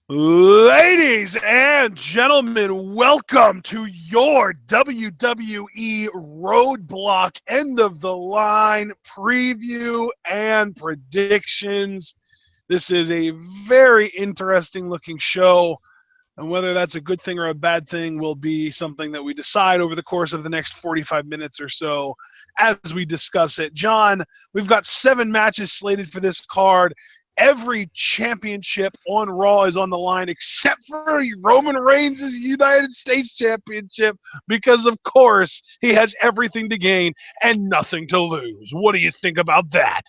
Ladies and gentlemen, welcome to your WWE Roadblock End of the Line preview and predictions. This is a very interesting looking show, and whether that's a good thing or a bad thing will be something that we decide over the course of the next 45 minutes or so as we discuss it. John, we've got 7 matches slated for this card. Every championship on Raw is on the line except for Roman Reigns' United States Championship because, of course, he has everything to gain and nothing to lose. What do you think about that?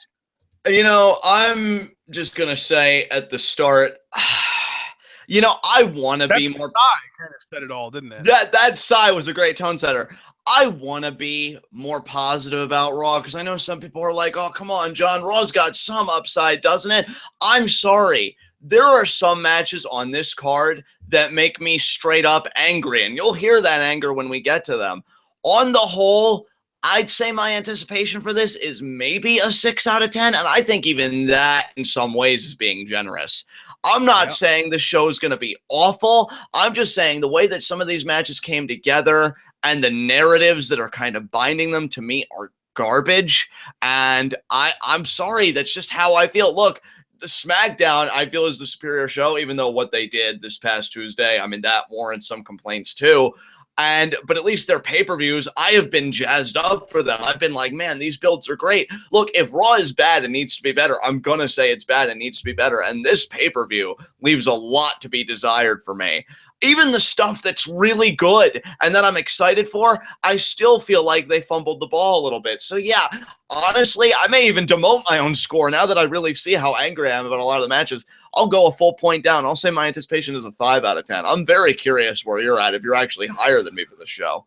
I'm just going to say at the start, I want to be more. That kind of said it all, didn't it? That sigh was a great tone setter. I want to be more positive about Raw because I know some people are like, oh, come on, John, Raw's got some upside, doesn't it? I'm sorry. There are some matches on this card that make me straight up angry, and you'll hear that anger when we get to them. On the whole, I'd say my anticipation for this is maybe a 6 out of 10, and I think even that in some ways is being generous. I'm not saying the show is going to be awful. I'm just saying the way that some of these matches came together and the narratives that are kind of binding them to me are garbage. And I'm sorry, that's just how I feel. Look, the SmackDown, I feel, is the superior show, even though what they did this past Tuesday, I mean, that warrants some complaints too. But at least their pay-per-views, I have been jazzed up for them. I've been like, man, these builds are great. Look, if Raw is bad and needs to be better, I'm going to say it's bad and needs to be better. And this pay-per-view leaves a lot to be desired for me. Even the stuff that's really good and that I'm excited for, I still feel like they fumbled the ball a little bit. So, yeah, honestly, I may even demote my own score now that I really see how angry I am about a lot of the matches. I'll go a full point down. I'll say my anticipation is a 5 out of 10. I'm very curious where you're at, if you're actually higher than me for this show.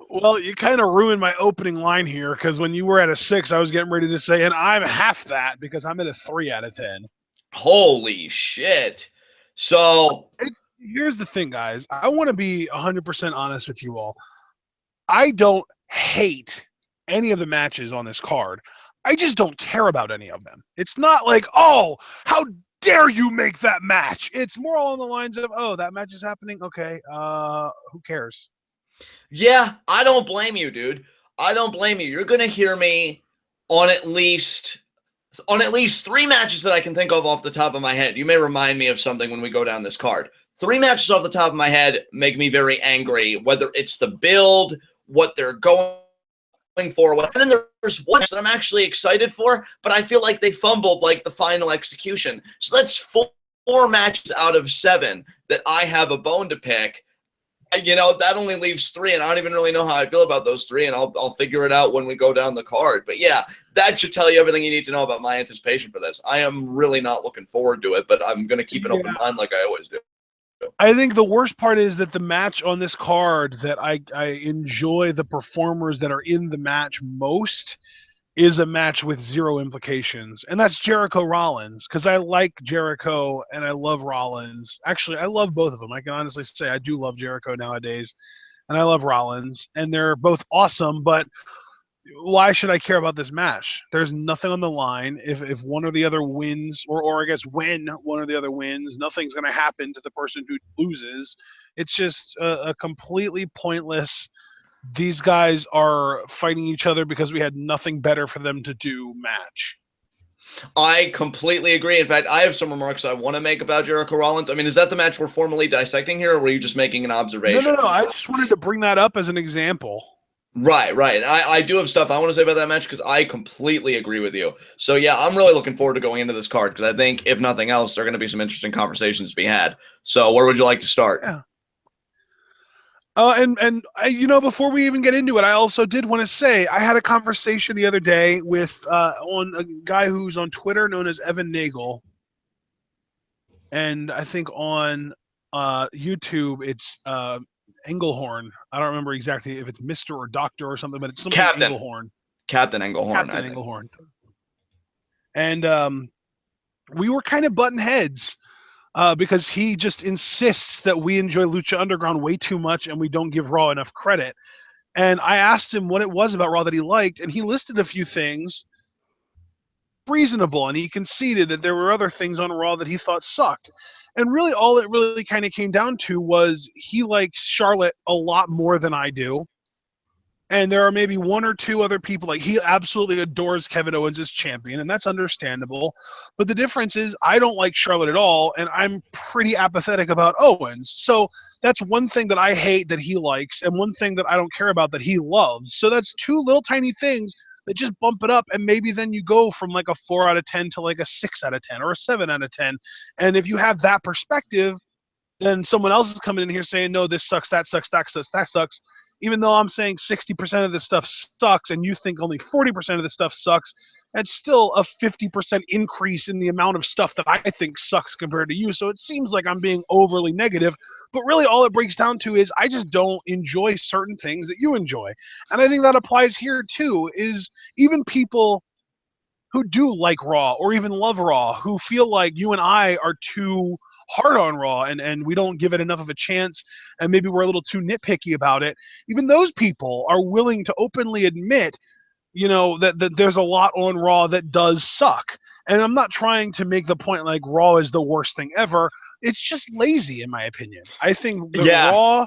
Well, you kind of ruined my opening line here because when you were at a 6, I was getting ready to say, and I'm half that because I'm at a 3 out of 10. Holy shit. So here's the thing, guys. I want to be 100% honest with you all. I don't hate any of the matches on this card. I just don't care about any of them. It's not like, oh, how dare you make that match? It's more along the lines of, oh, that match is happening? Okay, who cares? Yeah, I don't blame you, dude. I don't blame you. You're going to hear me on at least 3 matches that I can think of off the top of my head. You may remind me of something when we go down this card. 3 matches off the top of my head make me very angry, whether it's the build, what they're going for, and then there's one that I'm actually excited for, but I feel like they fumbled like the final execution. So that's 4 matches out of 7 that I have a bone to pick. That only leaves 3, and I don't even really know how I feel about those 3, and I'll figure it out when we go down the card. But yeah, that should tell you everything you need to know about my anticipation for this. I am really not looking forward to it, but I'm going to keep an open mind like I always do. I think the worst part is that the match on this card that I enjoy the performers that are in the match most is a match with 0 implications, and that's Jericho Rollins, because I like Jericho and I love Rollins. Actually, I love both of them. I can honestly say I do love Jericho nowadays, and I love Rollins, and they're both awesome, but why should I care about this match? There's nothing on the line. If one or the other wins, or I guess when one or the other wins, nothing's going to happen to the person who loses. It's just a completely pointless, these guys are fighting each other because we had nothing better for them to do match. I completely agree. In fact, I have some remarks I want to make about Jericho Rollins. I mean, is that the match we're formally dissecting here, or were you just making an observation? No. I just wanted to bring that up as an example. Right. I do have stuff I want to say about that match because I completely agree with you. So, yeah, I'm really looking forward to going into this card because I think, if nothing else, there are going to be some interesting conversations to be had. So, where would you like to start? Yeah. Before we even get into it, I also did want to say I had a conversation the other day with on a guy who's on Twitter known as Evan Nagel, and I think on YouTube it's Engelhorn. I don't remember exactly if it's Mr. or Doctor or something, but it's something Engelhorn. Captain Engelhorn. Captain Engelhorn. And we were kind of butting heads. Because he just insists that we enjoy Lucha Underground way too much and we don't give Raw enough credit. And I asked him what it was about Raw that he liked, and he listed a few things. reasonable, and he conceded that there were other things on Raw that he thought sucked. And really, all it really kind of came down to was he likes Charlotte a lot more than I do. And there are maybe one or two other people, like he absolutely adores Kevin Owens as champion, and that's understandable. But the difference is I don't like Charlotte at all, and I'm pretty apathetic about Owens. So that's one thing that I hate that he likes, and one thing that I don't care about that he loves. So that's two little tiny things that just bump it up, and maybe then you go from like a 4 out of 10 to like a 6 out of 10 or a 7 out of 10. And if you have that perspective, then someone else is coming in here saying, no, this sucks, that sucks, that sucks, that sucks. Even though I'm saying 60% of this stuff sucks and you think only 40% of the stuff sucks, that's still a 50% increase in the amount of stuff that I think sucks compared to you. So it seems like I'm being overly negative, but really all it breaks down to is I just don't enjoy certain things that you enjoy. And I think that applies here too, is even people who do like Raw or even love Raw, who feel like you and I are too hard on Raw and we don't give it enough of a chance and maybe we're a little too nitpicky about it. Even those people are willing to openly admit, that there's a lot on Raw that does suck. And I'm not trying to make the point like Raw is the worst thing ever. It's just lazy, in my opinion. I think the Raw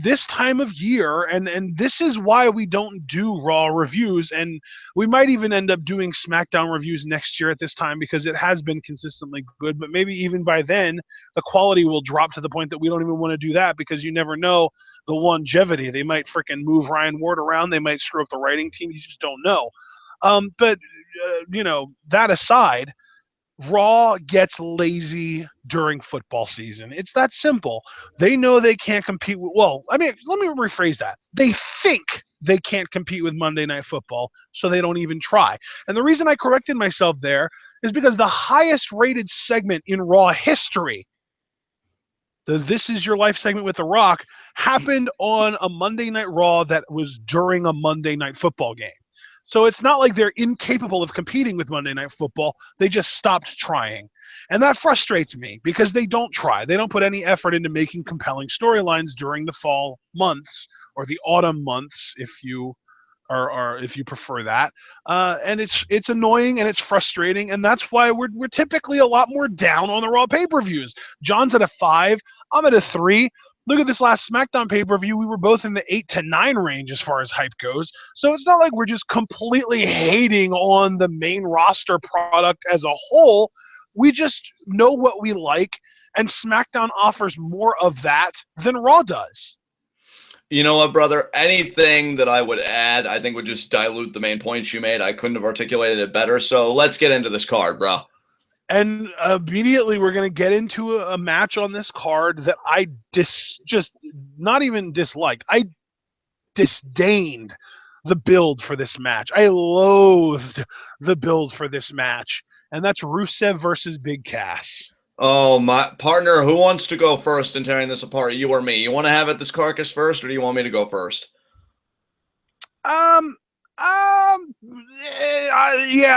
this time of year, and this is why we don't do Raw reviews, and we might even end up doing SmackDown reviews next year at this time because it has been consistently good, but maybe even by then the quality will drop to the point that we don't even want to do that because you never know the longevity. They might freaking move Ryan Ward around, they might screw up the writing team, you just don't know. But that aside, Raw gets lazy during football season. It's that simple. They know they can't compete with, let me rephrase that. They think they can't compete with Monday Night Football, so they don't even try. And the reason I corrected myself there is because the highest rated segment in Raw history, the This Is Your Life segment with The Rock, happened on a Monday Night Raw that was during a Monday Night Football game. So it's not like they're incapable of competing with Monday Night Football. They just stopped trying. And that frustrates me because they don't try. They don't put any effort into making compelling storylines during the fall months or the autumn months, if you prefer that. And it's annoying and it's frustrating, and that's why we're typically a lot more down on the Raw pay-per-views. John's at a 5. I'm at a 3. Look at this last SmackDown pay-per-view. We were both in the 8 to 9 range as far as hype goes. So it's not like we're just completely hating on the main roster product as a whole. We just know what we like, and SmackDown offers more of that than Raw does. You know what, brother? Anything that I would add, I think would just dilute the main points you made. I couldn't have articulated it better. So let's get into this card, bro. And immediately we're going to get into a match on this card that I just not even disliked. I disdained the build for this match. I loathed the build for this match. And that's Rusev versus Big Cass. Oh, my partner, who wants to go first in tearing this apart? You or me? You want to have it this carcass first, or do you want me to go first? Yeah,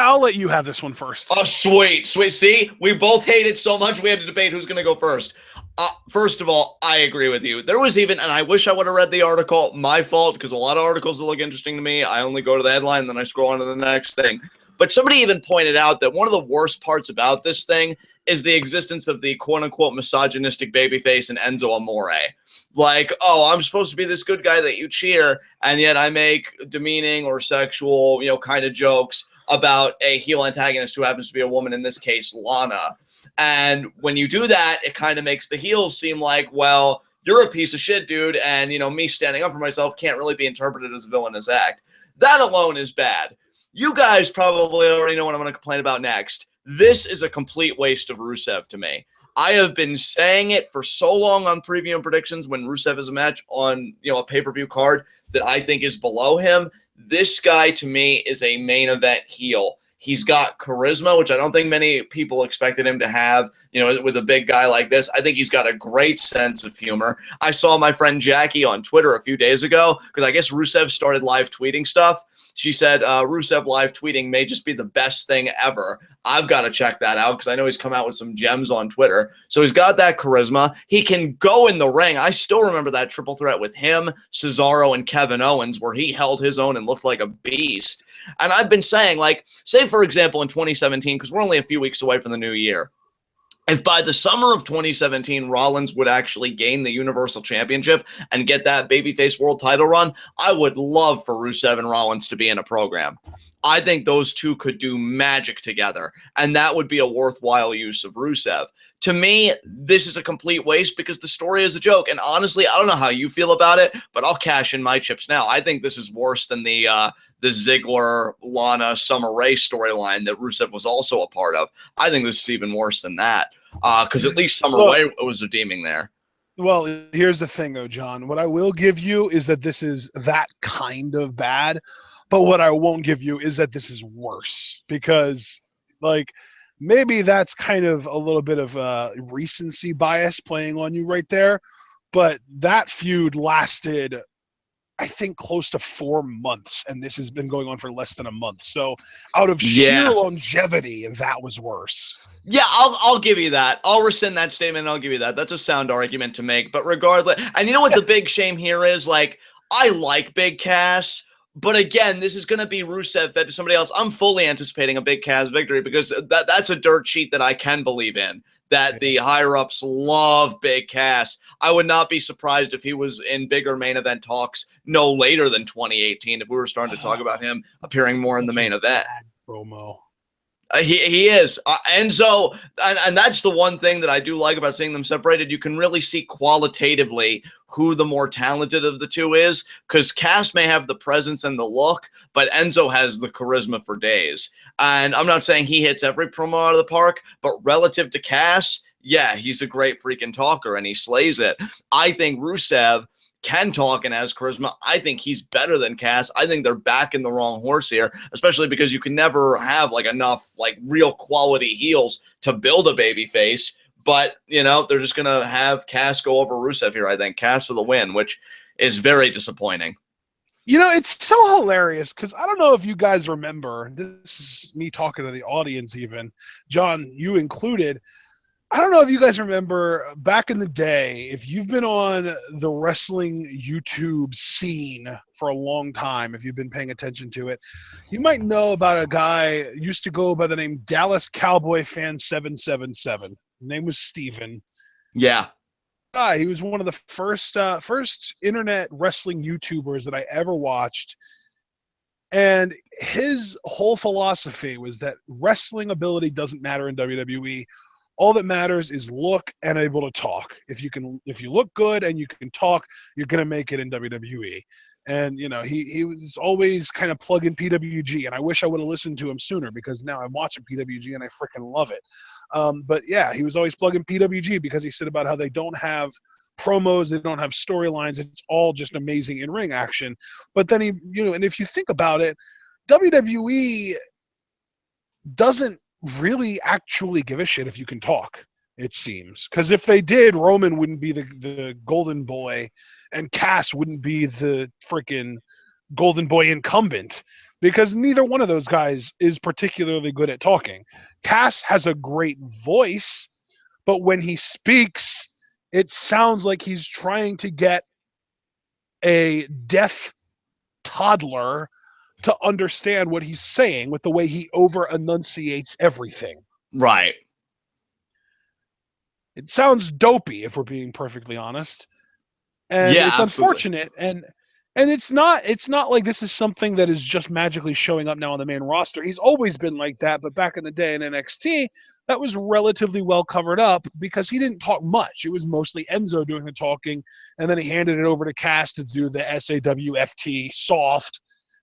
I'll let you have this one first. Oh, sweet. See, we both hate it so much we had to debate who's going to go first. First of all, I agree with you. There was even, and I wish I would have read the article, my fault, because a lot of articles that look interesting to me, I only go to the headline, and then I scroll on to the next thing. But somebody even pointed out that one of the worst parts about this thing is the existence of the quote-unquote misogynistic babyface and Enzo Amore. Like, oh, I'm supposed to be this good guy that you cheer, and yet I make demeaning or sexual, kind of jokes about a heel antagonist who happens to be a woman, in this case, Lana. And when you do that, it kind of makes the heels seem like, well, you're a piece of shit, dude, and, me standing up for myself can't really be interpreted as a villainous act. That alone is bad. You guys probably already know what I'm going to complain about next. This is a complete waste of Rusev to me. I have been saying it for so long on preview and predictions when Rusev is a match on, a pay-per-view card that I think is below him. This guy, to me, is a main event heel. He's got charisma, which I don't think many people expected him to have, with a big guy like this. I think he's got a great sense of humor. I saw my friend Jackie on Twitter a few days ago, because I guess Rusev started live tweeting stuff. She said Rusev live tweeting may just be the best thing ever. I've got to check that out because I know he's come out with some gems on Twitter. So he's got that charisma. He can go in the ring. I still remember that triple threat with him, Cesaro, and Kevin Owens where he held his own and looked like a beast. And I've been saying, like, say, for example, in 2017, because we're only a few weeks away from the new year, if by the summer of 2017 Rollins would actually gain the Universal Championship and get that babyface world title run, I would love for Rusev and Rollins to be in a program. I think those two could do magic together, and that would be a worthwhile use of Rusev. To me, this is a complete waste because the story is a joke. And honestly, I don't know how you feel about it, but I'll cash in my chips now. I think this is worse than the Ziggler, Lana, Summer Rae storyline that Rusev was also a part of. I think this is even worse than that because at least Summer Rae was redeeming there. Well, here's the thing, though, John. What I will give you is that this is that kind of bad, but what I won't give you is that this is worse because, like, maybe that's kind of a little bit of recency bias playing on you right there, but that feud lasted, I think, close to 4 months, and this has been going on for less than a month. So out of sheer longevity, that was worse. Yeah, I'll give you that. I'll rescind that statement and I'll give you that. That's a sound argument to make. But regardless, and you know what the big shame here is? Like, I like Big Cass, but again, this is going to be Rusev fed to somebody else. I'm fully anticipating a Big Cass victory because that's a dirt sheet that I can believe in, that the higher-ups love Big Cass. I would not be surprised if he was in bigger main event talks no later than 2018 if we were starting to talk about him appearing more in the main event. Promo. He is. Enzo, and that's the one thing that I do like about seeing them separated. You can really see qualitatively who the more talented of the two is, because Cass may have the presence and the look, but Enzo has the charisma for days. And I'm not saying he hits every promo out of the park, but relative to Cass, yeah, he's a great freaking talker, and he slays it. I think Rusev can talk and has charisma. I think he's better than Cass. I think they're backing the wrong horse here, especially because you can never have like enough like real quality heels to build a baby face. But, you know, they're just going to have Cass go over Rusev here, I think. Cass for the win, which is very disappointing. You know, it's so hilarious because I don't know if you guys remember, this is me talking to the audience even, John, you included, I don't know if you guys remember back in the day, if you've been on the wrestling YouTube scene for a long time, if you've been paying attention to it, you might know about a guy used to go by the name Dallas Cowboy Fan 777. His name was Steven. Yeah. He was one of the first internet wrestling YouTubers that I ever watched. And his whole philosophy was that wrestling ability doesn't matter in WWE. All that matters is look and able to talk. If you look good and you can talk, you're gonna make it in WWE. And you know, he was always kind of plugging PWG, and I wish I would have listened to him sooner because now I'm watching PWG and I freaking love it. But yeah, he was always plugging PWG because he said about how they don't have promos, they don't have storylines. It's all just amazing in-ring action. But then he, you know, and if you think about it, WWE doesn't really actually give a shit if you can talk, it seems. Because if they did, Roman wouldn't be the golden boy and Cass wouldn't be the freaking golden boy incumbent because neither one of those guys is particularly good at talking. Cass has a great voice, but when he speaks, it sounds like he's trying to get a deaf toddler to understand what he's saying with the way he over enunciates everything. Right. It sounds dopey, if we're being perfectly honest. And yeah, it's absolutely. Unfortunate. And it's not like this is something that is just magically showing up now on the main roster. He's always been like that, but back in the day in NXT, that was relatively well covered up because he didn't talk much. It was mostly Enzo doing the talking, and then he handed it over to Cass to do the SAWFT soft.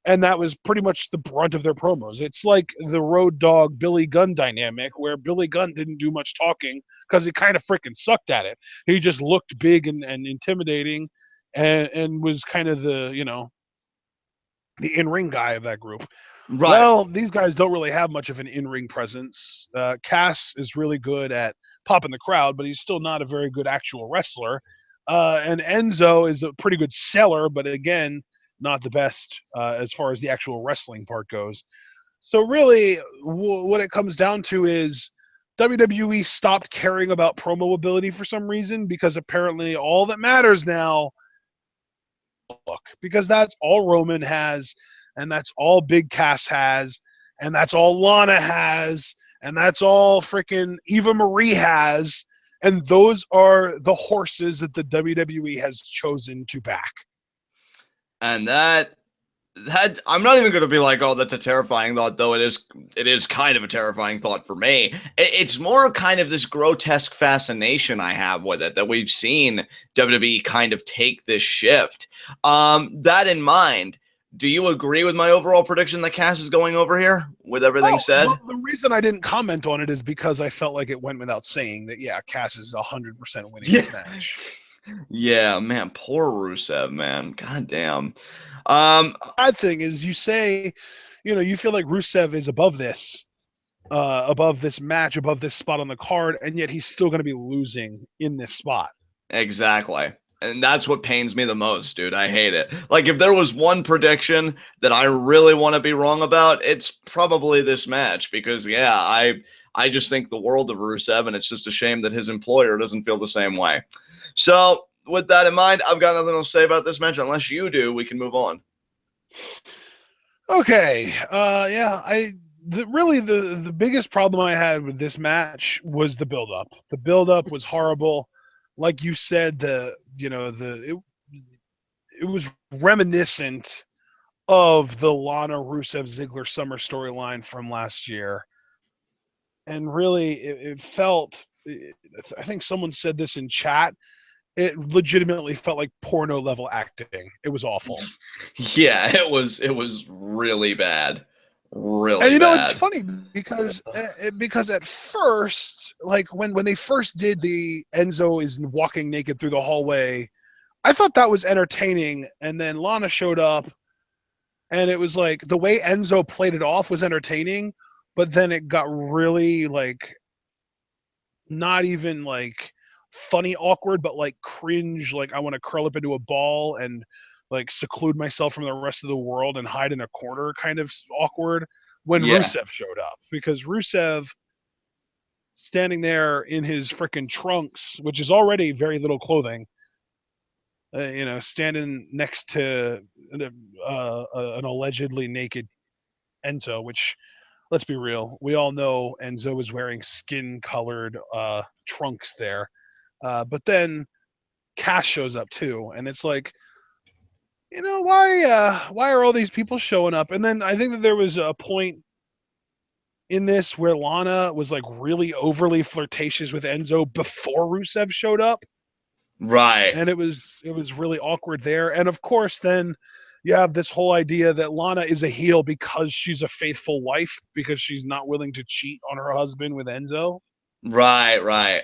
And that was pretty much the brunt of their promos. It's like the Road Dogg Billy Gunn dynamic where Billy Gunn didn't do much talking because he kind of freaking sucked at it. He just looked big and intimidating and was kind of the, you know, the in-ring guy of that group. Right. Well, these guys don't really have much of an in-ring presence. Cass is really good at popping the crowd, but he's still not a very good actual wrestler. And Enzo is a pretty good seller, but again, not the best as far as the actual wrestling part goes. So really, what it comes down to is WWE stopped caring about promo ability for some reason because apparently all that matters now, look, because that's all Roman has. and that's all Big Cass has, and that's all Lana has, and that's all freaking Eva Marie has, and those are the horses that the WWE has chosen to back. And that I'm not even going to be like, oh, that's a terrifying thought, though it is kind of a terrifying thought for me. It's more kind of this grotesque fascination I have with it, that we've seen WWE kind of take this shift. That in mind, do you agree with my overall prediction that Cass is going over here with everything said? Well, the reason I didn't comment on it is because I felt like it went without saying that, yeah, Cass is 100% winning this match. Yeah, man, poor Rusev, man. God damn. The bad thing is you say, you feel like Rusev is above this match, above this spot on the card, and yet he's still going to be losing in this spot. Exactly. And that's what pains me the most, dude. I hate it. Like, if there was one prediction that I really want to be wrong about, it's probably this match, because, yeah, I just think the world of Rusev, and it's just a shame that his employer doesn't feel the same way. So, with that in mind, I've got nothing else to say about this match. Unless you do, we can move on. Okay. Really the biggest problem I had with this match was the build-up. The build-up was horrible. Like you said, it was reminiscent of the Lana Rusev Ziggler Summer storyline from last year. And really, it felt, I think someone said this in chat, it legitimately felt like porno level acting. It was awful. Yeah, it was really bad. Really and bad. It's funny because at first, like when they first did the Enzo is walking naked through the hallway, I thought that was entertaining, and then Lana showed up, and it was like the way Enzo played it off was entertaining, but then it got really like not even like funny awkward, but like cringe, like I want to curl up into a ball and like seclude myself from the rest of the world and hide in a corner kind of awkward when Rusev showed up, because Rusev standing there in his freaking trunks, which is already very little clothing, standing next to an allegedly naked Enzo, which, let's be real, we all know Enzo is wearing skin-colored trunks there. But then Cass shows up too, and it's like, why are all these people showing up? And then I think that there was a point in this where Lana was like really overly flirtatious with Enzo before Rusev showed up. Right. And it was really awkward there. And of course, then you have this whole idea that Lana is a heel because she's a faithful wife, because she's not willing to cheat on her husband with Enzo. Right.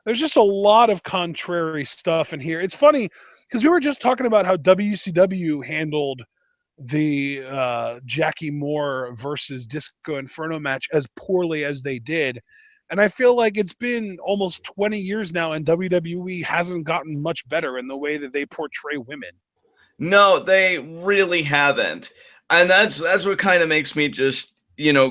There's just a lot of contrary stuff in here. It's funny because we were just talking about how WCW handled the Jackie Moore versus Disco Inferno match as poorly as they did. And I feel like it's been almost 20 years now, and WWE hasn't gotten much better in the way that they portray women. No, they really haven't. And that's what kind of makes me just,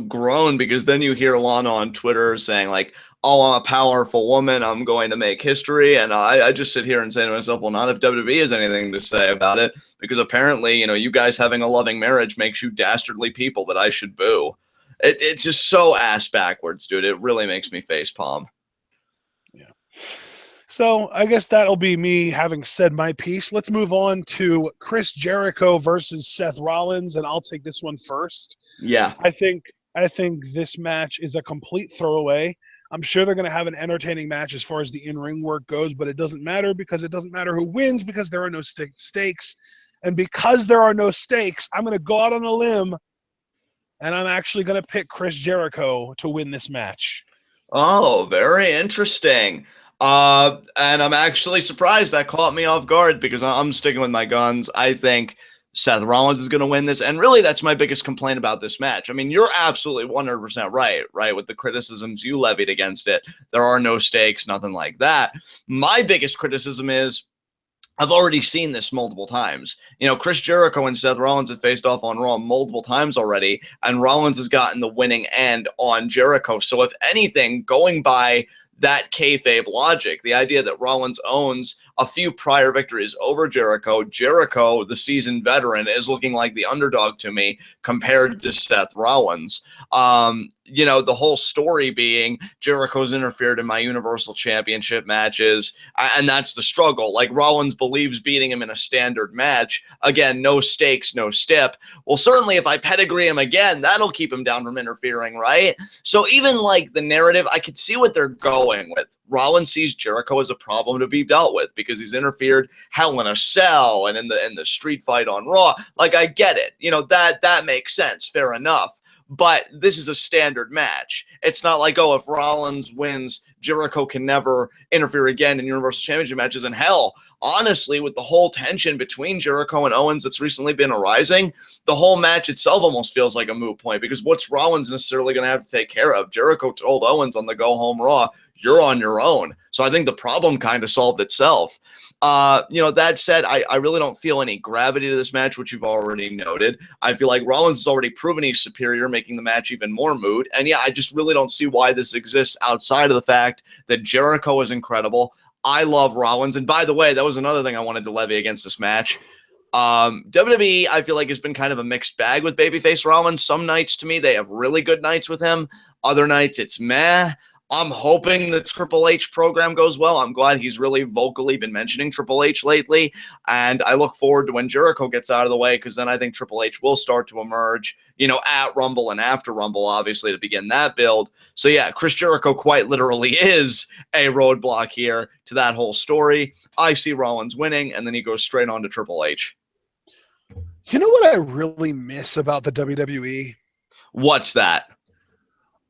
groan, because then you hear Lana on Twitter saying like, oh, I'm a powerful woman, I'm going to make history. And I just sit here and say to myself, well, not if WWE has anything to say about it, because apparently, you guys having a loving marriage makes you dastardly people that I should boo. It's just so ass backwards, dude. It really makes me facepalm. Yeah. So I guess that'll be me having said my piece. Let's move on to Chris Jericho versus Seth Rollins, and I'll take this one first. Yeah. I think this match is a complete throwaway. I'm sure they're going to have an entertaining match as far as the in-ring work goes, but it doesn't matter, because it doesn't matter who wins, because there are no stakes. And because there are no stakes, I'm going to go out on a limb, and I'm actually going to pick Chris Jericho to win this match. Oh, very interesting. And I'm actually surprised that caught me off guard, because I'm sticking with my guns. I think Seth Rollins is going to win this, and really that's my biggest complaint about this match. I mean, you're absolutely 100% right, with the criticisms you levied against it. There are no stakes, nothing like that. My biggest criticism is I've already seen this multiple times. Chris Jericho and Seth Rollins have faced off on Raw multiple times already, and Rollins has gotten the winning end on Jericho. So if anything, going by that kayfabe logic, the idea that Rollins owns a few prior victories over Jericho. Jericho, the seasoned veteran, is looking like the underdog to me compared to Seth Rollins. The whole story being Jericho's interfered in my Universal Championship matches, and that's the struggle. Like, Rollins believes beating him in a standard match, again, no stakes, no stip. Well, certainly if I pedigree him again, that'll keep him down from interfering, right? So even like the narrative, I could see what they're going with. Rollins sees Jericho as a problem to be dealt with because he's interfered Hell in a Cell and in the street fight on Raw. Like, I get it. That makes sense. Fair enough. But this is a standard match. It's not like, oh, if Rollins wins, Jericho can never interfere again in Universal Championship matches. And hell, honestly, with the whole tension between Jericho and Owens that's recently been arising, the whole match itself almost feels like a moot point because what's Rollins necessarily going to have to take care of? Jericho told Owens on the Go Home Raw, you're on your own. So I think the problem kind of solved itself. That said, I really don't feel any gravity to this match, which you've already noted. I feel like Rollins has already proven he's superior, making the match even more moot. And yeah, I just really don't see why this exists outside of the fact that Jericho is incredible. I love Rollins. And by the way, that was another thing I wanted to levy against this match. WWE, I feel like, has been kind of a mixed bag with babyface Rollins. Some nights, to me, they have really good nights with him. Other nights, it's meh. I'm hoping the Triple H program goes well. I'm glad he's really vocally been mentioning Triple H lately. And I look forward to when Jericho gets out of the way, because then I think Triple H will start to emerge, at Rumble and after Rumble, obviously, to begin that build. So yeah, Chris Jericho quite literally is a roadblock here to that whole story. I see Rollins winning, and then he goes straight on to Triple H. You know what I really miss about the WWE? What's that?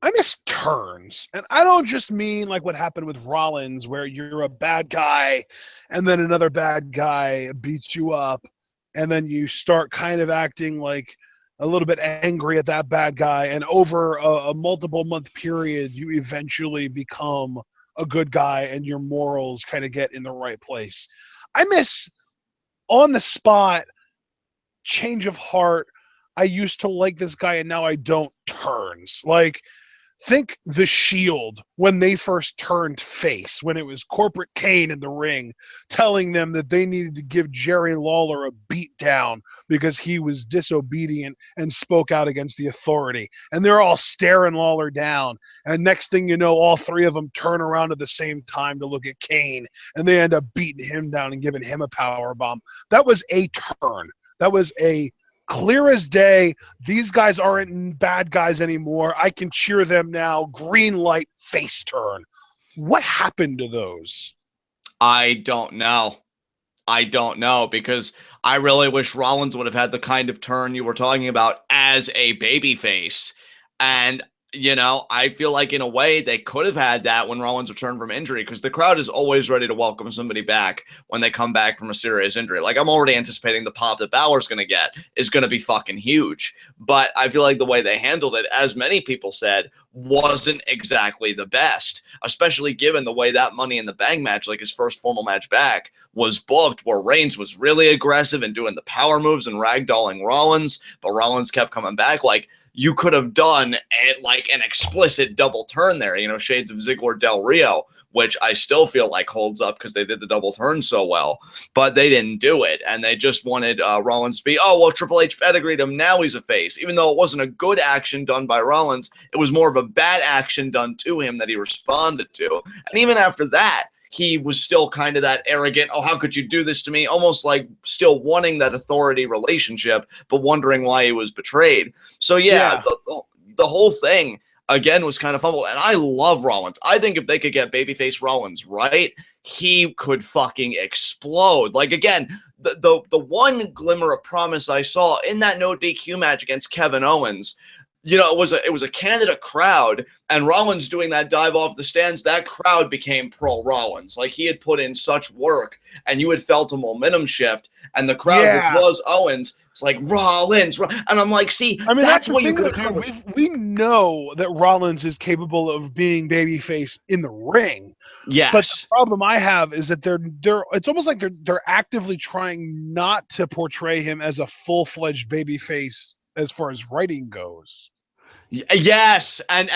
I miss turns. And I don't just mean like what happened with Rollins, where you're a bad guy and then another bad guy beats you up, and then you start kind of acting like a little bit angry at that bad guy, and over a multiple month period, you eventually become a good guy and your morals kind of get in the right place. I miss on the spot, change of heart. I used to like this guy and now I don't turns. Like, think the Shield when they first turned face, when it was Corporate Kane in the ring telling them that they needed to give Jerry Lawler a beatdown because he was disobedient and spoke out against the authority. And they're all staring Lawler down. And next thing you know, all three of them turn around at the same time to look at Kane, and they end up beating him down and giving him a power bomb. That was a turn. That was a clear as day. These guys aren't bad guys anymore. I can cheer them now. Green light, face turn. What happened to those? I don't know. Because I really wish Rollins would have had the kind of turn you were talking about as a babyface. And I feel like in a way they could have had that when Rollins returned from injury, because the crowd is always ready to welcome somebody back when they come back from a serious injury. Like, I'm already anticipating the pop that Balor's going to get is going to be fucking huge. But I feel like the way they handled it, as many people said, wasn't exactly the best, especially given the way that Money in the Bank match, like his first formal match back, was booked, where Reigns was really aggressive and doing the power moves and ragdolling Rollins, but Rollins kept coming back. Like, you could have done an explicit double turn there, shades of Ziggler Del Rio, which I still feel like holds up because they did the double turn so well, but they didn't do it. And they just wanted Rollins to be, oh, well, Triple H pedigreed him, now he's a face. Even though it wasn't a good action done by Rollins, it was more of a bad action done to him that he responded to. And even after that, he was still kind of that arrogant, oh, how could you do this to me? Almost like still wanting that authority relationship, but wondering why he was betrayed. So, yeah. The whole thing, again, was kind of fumbled. And I love Rollins. I think if they could get babyface Rollins right, he could fucking explode. Like, again, the one glimmer of promise I saw in that no DQ match against Kevin Owens, it was a Canada crowd, and Rollins doing that dive off the stands, that crowd became pro Rollins. Like, he had put in such work, and you had felt a momentum shift, and the crowd, which was Owens, it's like Rollins, and I'm like, see, I mean, that's what you could accomplish. We know that Rollins is capable of being babyface in the ring. Yes. But the problem I have is that they're it's almost like they're actively trying not to portray him as a full-fledged babyface as far as writing goes. Yes, and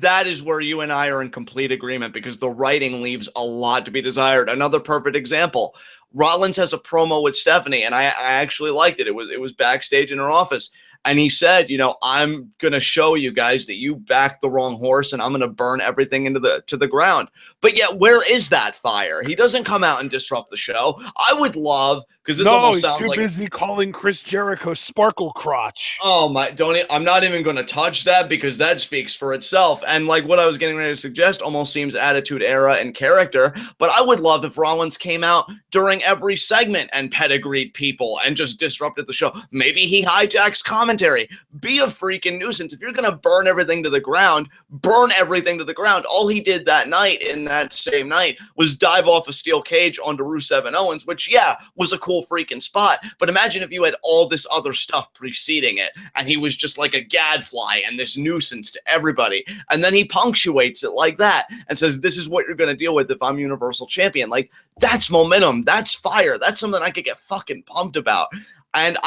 that is where you and I are in complete agreement, because the writing leaves a lot to be desired. Another perfect example. Rollins has a promo with Stephanie, and I actually liked it. It was backstage in her office, and he said, I'm gonna show you guys that you backed the wrong horse, and I'm gonna burn everything to the ground. But yet, where is that fire? He doesn't come out and disrupt the show. I would love, because this No, almost he's sounds too like busy calling Chris Jericho Sparkle Crotch. oh my, I'm not even going to touch that, because that speaks for itself. And like what I was getting ready to suggest almost seems attitude era and character, but I would love if Rollins came out during every segment and pedigreed people and just disrupted the show. Maybe he hijacks commentary. Be a freaking nuisance. If you're going to burn everything to the ground, burn everything to the ground. All he did that night, in that same night, was dive off a steel cage onto Rusev and Owens, which, yeah, was a cool freaking spot. But imagine if you had all this other stuff preceding it, and he was just like a gadfly and this nuisance to everybody. And then he punctuates it like that and says, this is what you're going to deal with if I'm Universal Champion. Like, that's momentum. That's fire. That's something I could get fucking pumped about. And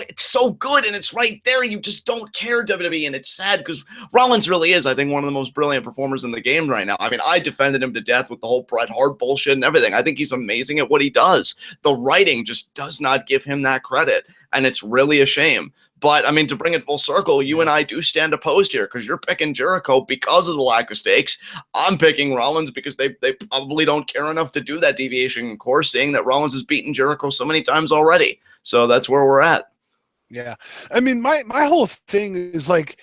it's so good, and it's right there. You just don't care, WWE, and it's sad, because Rollins really is, I think, one of the most brilliant performers in the game right now. I mean, I defended him to death with the whole Bret Hart bullshit and everything. I think he's amazing at what he does. The writing just does not give him that credit, and it's really a shame. But, I mean, to bring it full circle, you and I do stand opposed here, because you're picking Jericho because of the lack of stakes. I'm picking Rollins because they probably don't care enough to do that deviation course, seeing that Rollins has beaten Jericho so many times already. So that's where we're at. Yeah. I mean, my whole thing is like,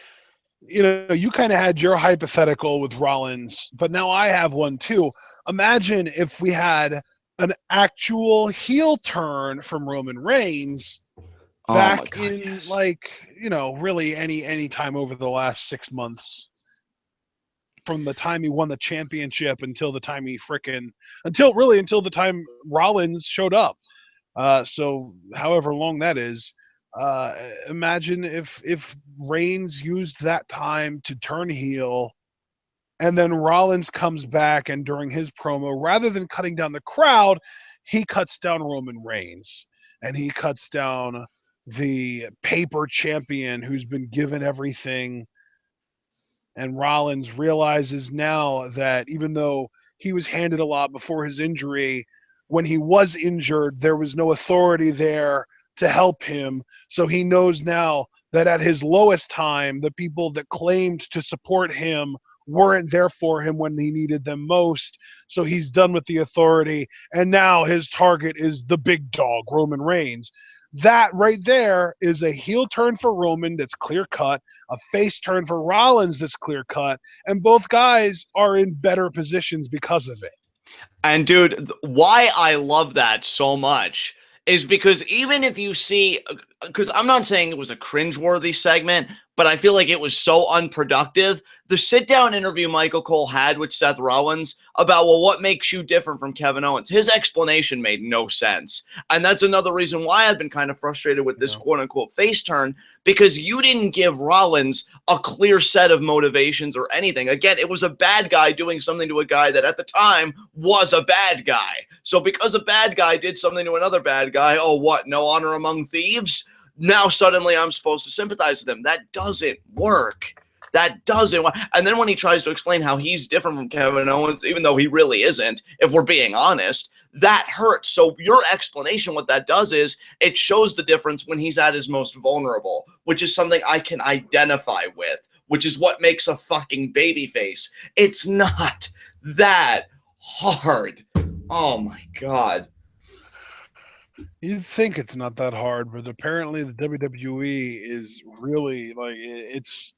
you kind of had your hypothetical with Rollins, but now I have one too. Imagine if we had an actual heel turn from Roman Reigns back in yes. really any time over the last 6 months, from the time he won the championship until the time until the time Rollins showed up. So however long that is, imagine if Reigns used that time to turn heel, and then Rollins comes back, and during his promo, rather than cutting down the crowd, he cuts down Roman Reigns, and he cuts down the paper champion who's been given everything. And Rollins realizes now that even though he was handed a lot before his injury, when he was injured, there was no authority there to help him. So he knows now that at his lowest time, the people that claimed to support him weren't there for him when he needed them most. So he's done with the authority, and now his target is the big dog, Roman Reigns. That right there is a heel turn for Roman that's clear cut, a face turn for Rollins that's clear cut, and both guys are in better positions because of it. And dude, why I love that so much is because even if you see, because I'm not saying it was a cringeworthy segment, but I feel like it was so unproductive. The sit-down interview Michael Cole had with Seth Rollins about, well, what makes you different from Kevin Owens? His explanation made no sense. And that's another reason why I've been kind of frustrated with this quote-unquote face turn, because you didn't give Rollins a clear set of motivations or anything. Again, it was a bad guy doing something to a guy that at the time was a bad guy. So because a bad guy did something to another bad guy, oh, what, no honor among thieves? Now suddenly I'm supposed to sympathize with him. That doesn't work. That doesn't work. And then when he tries to explain how he's different from Kevin Owens, even though he really isn't, if we're being honest, that hurts. So your explanation, what that does is it shows the difference when he's at his most vulnerable, which is something I can identify with, which is what makes a fucking babyface. It's not that hard. Oh my God. You'd think it's not that hard, but apparently the WWE is really like it's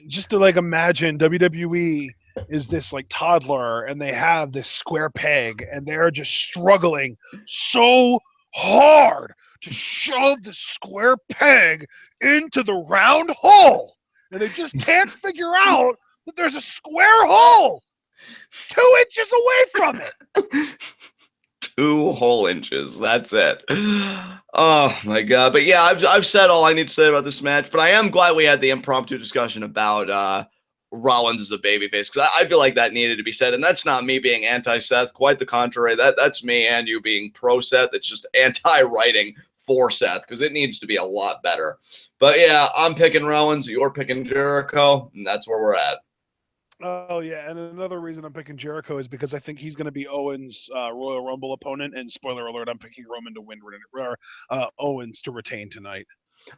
just to like imagine WWE is this like toddler, and they have this square peg, and they're just struggling so hard to shove the square peg into the round hole, and they just can't figure out that there's a square hole 2 inches away from it. 2 whole inches. That's it. Oh my God. But yeah, I've said all I need to say about this match, but I am glad we had the impromptu discussion about Rollins as a babyface, because I feel like that needed to be said. And that's not me being anti-Seth. Quite the contrary. That's me and you being pro-Seth. It's just anti-writing for Seth because it needs to be a lot better. But yeah, I'm picking Rollins, you're picking Jericho, and that's where we're at. Oh yeah, and another reason I'm picking Jericho is because I think he's going to be Owens' Royal Rumble opponent. And spoiler alert, I'm picking Roman to win, or Owens to retain tonight.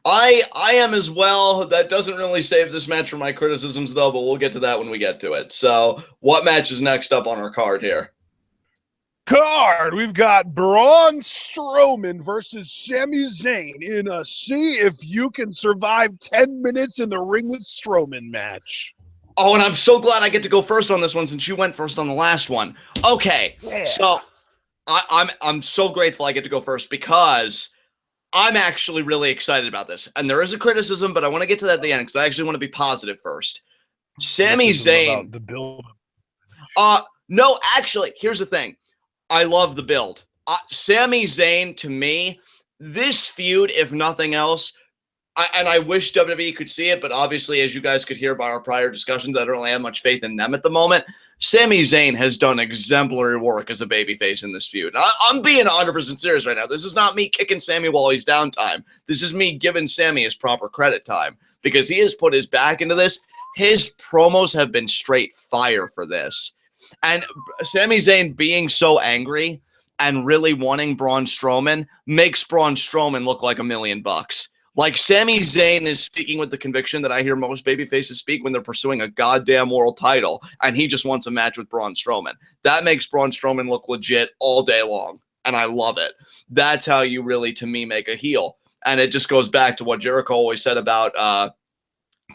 I am as well. That doesn't really save this match from my criticisms, though, but we'll get to that when we get to it. So, what match is next up on our card here? We've got Braun Strowman versus Sami Zayn in a see if you can survive 10 minutes in the ring with Strowman match. Oh, and I'm so glad I get to go first on this one since you went first on the last one. Okay, yeah. So I'm so grateful I get to go first because I'm actually really excited about this. And there is a criticism, but I want to get to that at the end because I actually want to be positive first. Sami Zayn. About the build. No, actually, here's the thing. I love the build. Sami Zayn, to me, this feud, if nothing else, and I wish WWE could see it, but obviously, as you guys could hear by our prior discussions, I don't really have much faith in them at the moment. Sami Zayn has done exemplary work as a babyface in this feud. I'm being 100% serious right now. This is not me kicking Sami while he's downtime. This is me giving Sami his proper credit time because he has put his back into this. His promos have been straight fire for this. And Sami Zayn being so angry and really wanting Braun Strowman makes Braun Strowman look like $1 million. Like, Sami Zayn is speaking with the conviction that I hear most babyfaces speak when they're pursuing a goddamn world title, and he just wants a match with Braun Strowman. That makes Braun Strowman look legit all day long, and I love it. That's how you really, to me, make a heel. And it just goes back to what Jericho always said about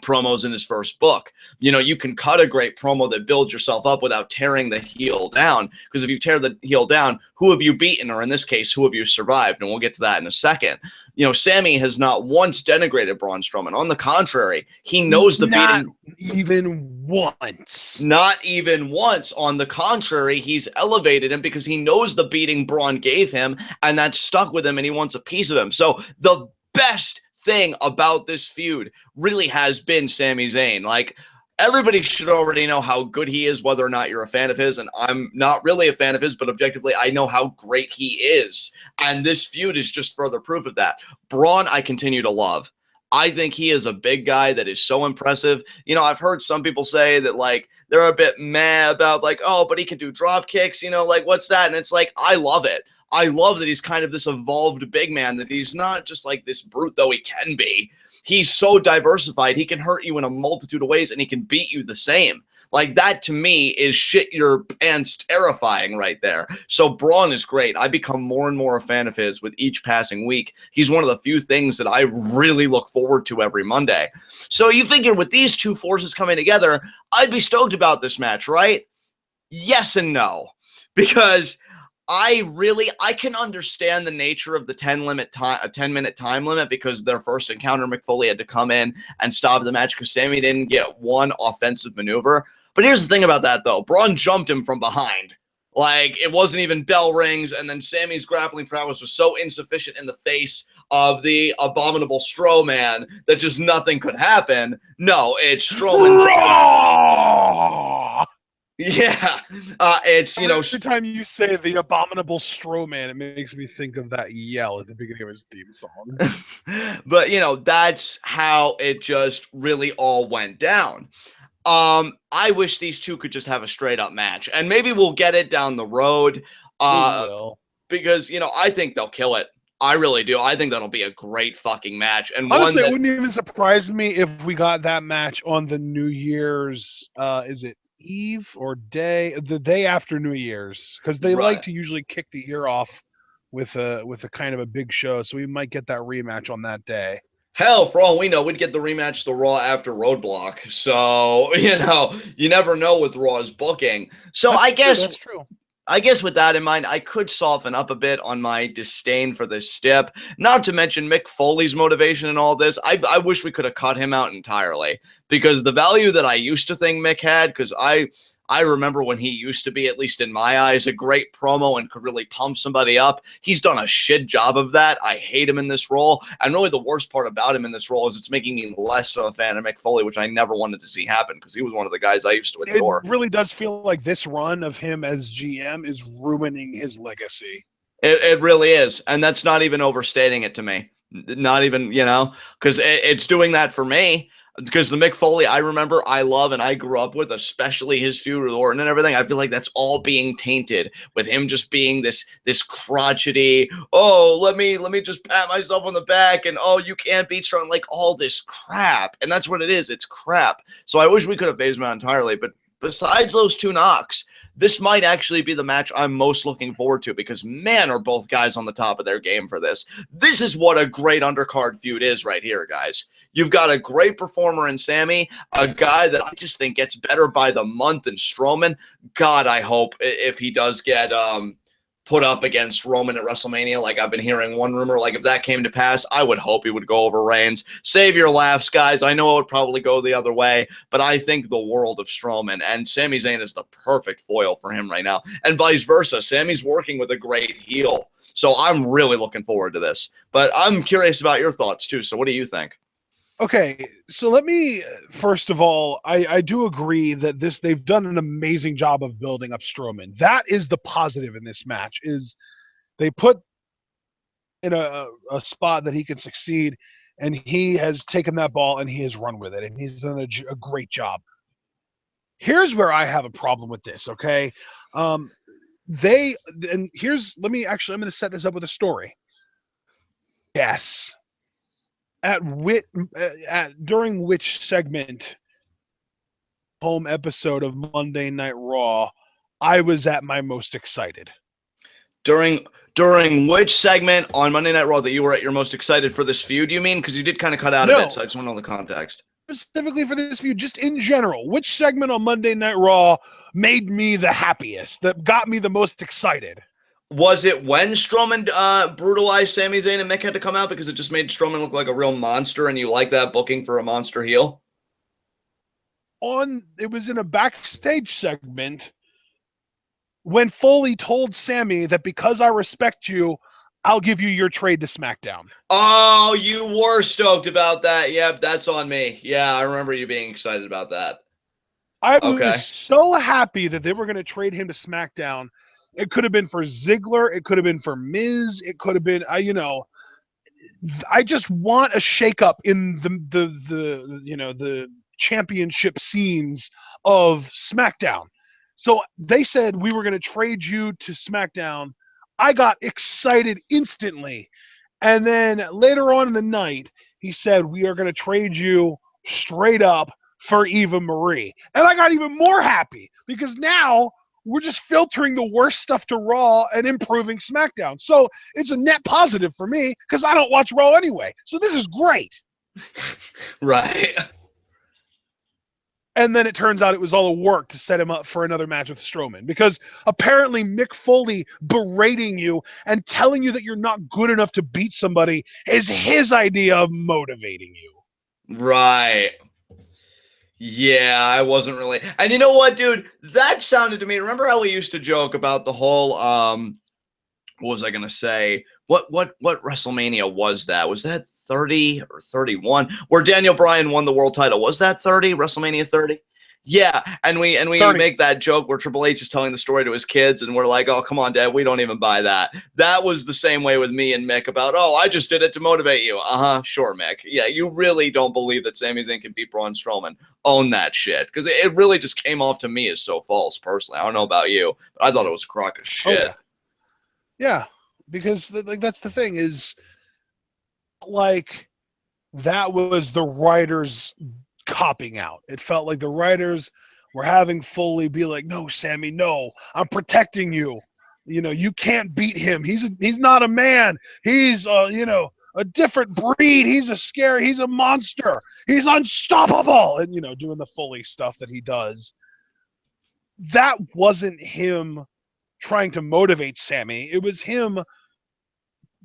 promos in his first book. You know, you can cut a great promo that builds yourself up without tearing the heel down, because if you tear the heel down, who have you beaten, or in this case, who have you survived? And we'll get to that in a second. You know, Sami has not once denigrated Braun Strowman. On the contrary, he knows the beating. Even once. Not even once. On the contrary, he's elevated him because he knows the beating Braun gave him, and that stuck with him, and he wants a piece of him. So the best thing about this feud really has been Sami Zayn. Like, everybody should already know how good he is, whether or not you're a fan of his, and I'm not really a fan of his, but objectively, I know how great he is, and this feud is just further proof of that. Braun, I continue to love. I think he is a big guy that is so impressive. You know, I've heard some people say that, like, they're a bit meh about, like, oh, but he can do drop kicks, you know, like, what's that? And it's like, I love it. I love that he's kind of this evolved big man, that he's not just like this brute, though he can be. He's so diversified. He can hurt you in a multitude of ways, and he can beat you the same. Like, that to me is shit your pants terrifying right there. So Braun is great. I become more and more a fan of his with each passing week. He's one of the few things that I really look forward to every Monday. So you figure with these two forces coming together, I'd be stoked about this match, right? Yes and no. Because I can understand the nature of the 10-minute time limit, because their first encounter, Mick Foley had to come in and stop the match because Sami didn't get one offensive maneuver. But here's the thing about that, though. Braun jumped him from behind. Like, it wasn't even bell rings, and then Sami's grappling prowess was so insufficient in the face of the abominable Strowman that just nothing could happen. No, it's Strowman. Yeah, it's, you know, every time you say the abominable Strowman, it makes me think of that yell at the beginning of his theme song. But, you know, that's how it just really all went down. I wish these two could just have a straight up match, and maybe we'll get it down the road. Because, you know, I think they'll kill it. I really do. I think that'll be a great fucking match. And honestly, it wouldn't even surprise me if we got that match on the New Year's, is it Eve or day, the day after New Year's, because they like to usually kick the year off with a kind of a big show, so we might get that rematch on that day. Hell, for all we know, we'd get the rematch the Raw after Roadblock. So, you know, you never know with Raw's booking. So that's true. I guess with that in mind, I could soften up a bit on my disdain for this stip. Not to mention Mick Foley's motivation in all this. I wish we could have cut him out entirely, because the value that I used to think Mick had, because I remember when he used to be, at least in my eyes, a great promo and could really pump somebody up. He's done a shit job of that. I hate him in this role. And really the worst part about him in this role is it's making me less of a fan of Mick Foley, which I never wanted to see happen, because he was one of the guys I used to adore. It really does feel like this run of him as GM is ruining his legacy. It really is. And that's not even overstating it to me. Not even, because it's doing that for me. Because the Mick Foley I remember, I love, and I grew up with, especially his feud with Orton and everything, I feel like that's all being tainted with him just being this crotchety, oh, let me just pat myself on the back, and oh, you can't beat Strowman, like all this crap. And that's what it is. It's crap. So I wish we could have phased him out entirely. But besides those two knocks, this might actually be the match I'm most looking forward to, because, man, are both guys on the top of their game for this. This is what a great undercard feud is right here, guys. You've got a great performer in Sami, a guy that I just think gets better by the month in Strowman. God, I hope if he does get put up against Roman at WrestleMania, like I've been hearing one rumor, like if that came to pass, I would hope he would go over Reigns. Save your laughs, guys. I know it would probably go the other way, but I think the world of Strowman, and Sami Zayn is the perfect foil for him right now, and vice versa. Sami's working with a great heel, so I'm really looking forward to this. But I'm curious about your thoughts too, so what do you think? Okay, so let me first of all, I do agree that they've done an amazing job of building up Strowman. That is the positive in this match, is they put in a spot that he can succeed, and he has taken that ball and he has run with it, and he's done a great job. Here's where I have a problem with this, okay? I'm going to set this up with a story. Yes. During which segment, home episode of Monday Night Raw, I was at my most excited? During which segment on Monday Night Raw that you were at your most excited for this feud, you mean? Because you did kind of cut out a bit, so I just want to know the context. Specifically for this feud, just in general, which segment on Monday Night Raw made me the happiest, that got me the most excited? Was it when Strowman brutalized Sami Zayn and Mick had to come out because it just made Strowman look like a real monster, and you like that booking for a monster heel? It was in a backstage segment when Foley told Sami that because I respect you, I'll give you your trade to SmackDown. Oh, you were stoked about that. Yep, that's on me. Yeah, I remember you being excited about that. I was so happy that they were going to trade him to SmackDown. It could have been for Ziggler. It could have been for Miz. It could have been, I just want a shakeup in the championship scenes of SmackDown. So they said we were going to trade you to SmackDown. I got excited instantly. And then later on in the night, he said, we are going to trade you straight up for Eva Marie. And I got even more happy because now we're just filtering the worst stuff to Raw and improving SmackDown. So it's a net positive for me because I don't watch Raw anyway. So this is great. Right. And then it turns out it was all a work to set him up for another match with Strowman, because apparently Mick Foley berating you and telling you that you're not good enough to beat somebody is his idea of motivating you. Right. Yeah, I wasn't really. And you know what, dude? That sounded to me. Remember how we used to joke about the whole what was I going to say? What WrestleMania was that? Was that 30 or 31 where Daniel Bryan won the world title? Was that 30? WrestleMania 30? Yeah, and we 30. Make that joke where Triple H is telling the story to his kids, and we're like, "Oh, come on, Dad, we don't even buy that." That was the same way with me and Mick about, "Oh, I just did it to motivate you." Sure, Mick. Yeah, you really don't believe that Sami Zayn can beat Braun Strowman. Own that shit, because it really just came off to me as so false. Personally, I don't know about you, but I thought it was a crock of shit. Oh, yeah, because that's the thing, is like that was the writers copping out. It felt like the writers were having Foley be like, "No, Sami, no, I'm protecting you. You can't beat him. He's not a man. He's a different breed. He's a monster. He's unstoppable." And doing the Foley stuff that he does. That wasn't him trying to motivate Sami. It was him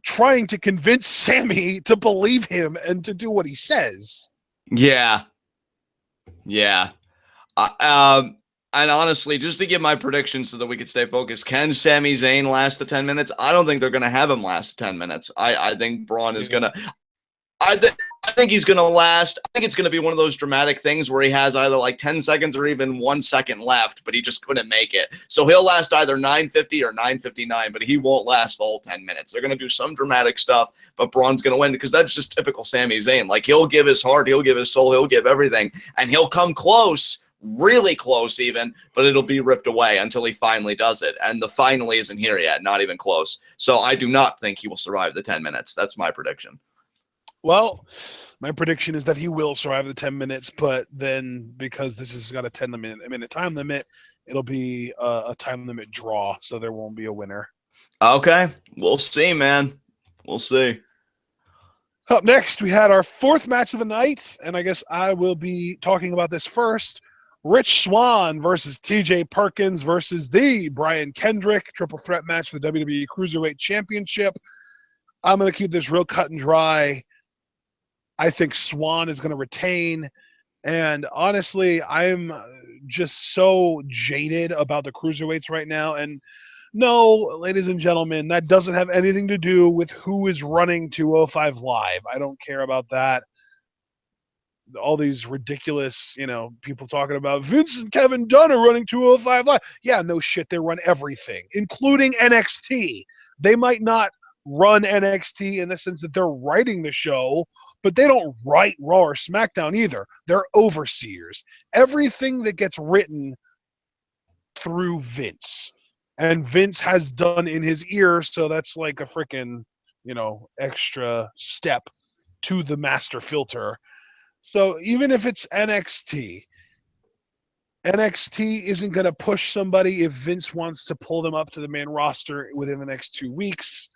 trying to convince Sami to believe him and to do what he says. Yeah. And honestly, just to give my prediction so that we could stay focused, can Sami Zayn last the 10 minutes? I don't think they're going to have him last 10 minutes. I think Braun is going to. I think he's going to last. I think it's going to be one of those dramatic things where he has either like 10 seconds or even 1 second left, but he just couldn't make it. So he'll last either 9:50 or 9:59, but he won't last the whole 10 minutes. They're going to do some dramatic stuff, but Braun's going to win because that's just typical Sami Zayn. Like, he'll give his heart, he'll give his soul, he'll give everything, and he'll come close, really close even, but it'll be ripped away until he finally does it. And the finally isn't here yet, not even close. So I do not think he will survive the 10 minutes. That's my prediction. Well, my prediction is that he will survive the 10 minutes, but then because this has got a 10-minute time limit, it'll be a time limit draw, so there won't be a winner. Okay, we'll see, man. We'll see. Up next, we had our fourth match of the night, and I guess I will be talking about this first. Rich Swann versus TJ Perkins versus the Brian Kendrick triple threat match for the WWE Cruiserweight Championship. I'm going to keep this real cut and dry. I think Swann is going to retain. And honestly, I'm just so jaded about the Cruiserweights right now. And no, ladies and gentlemen, that doesn't have anything to do with who is running 205 Live. I don't care about that. All these ridiculous, people talking about Vince and Kevin Dunn are running 205 Live. Yeah, no shit. They run everything, including NXT. They might not run NXT in the sense that they're writing the show, but they don't write Raw or SmackDown either. They're overseers. Everything that gets written through Vince, and Vince has done in his ear, so that's like a freaking, extra step to the master filter. So even if it's NXT isn't going to push somebody if Vince wants to pull them up to the main roster within the next 2 weeks.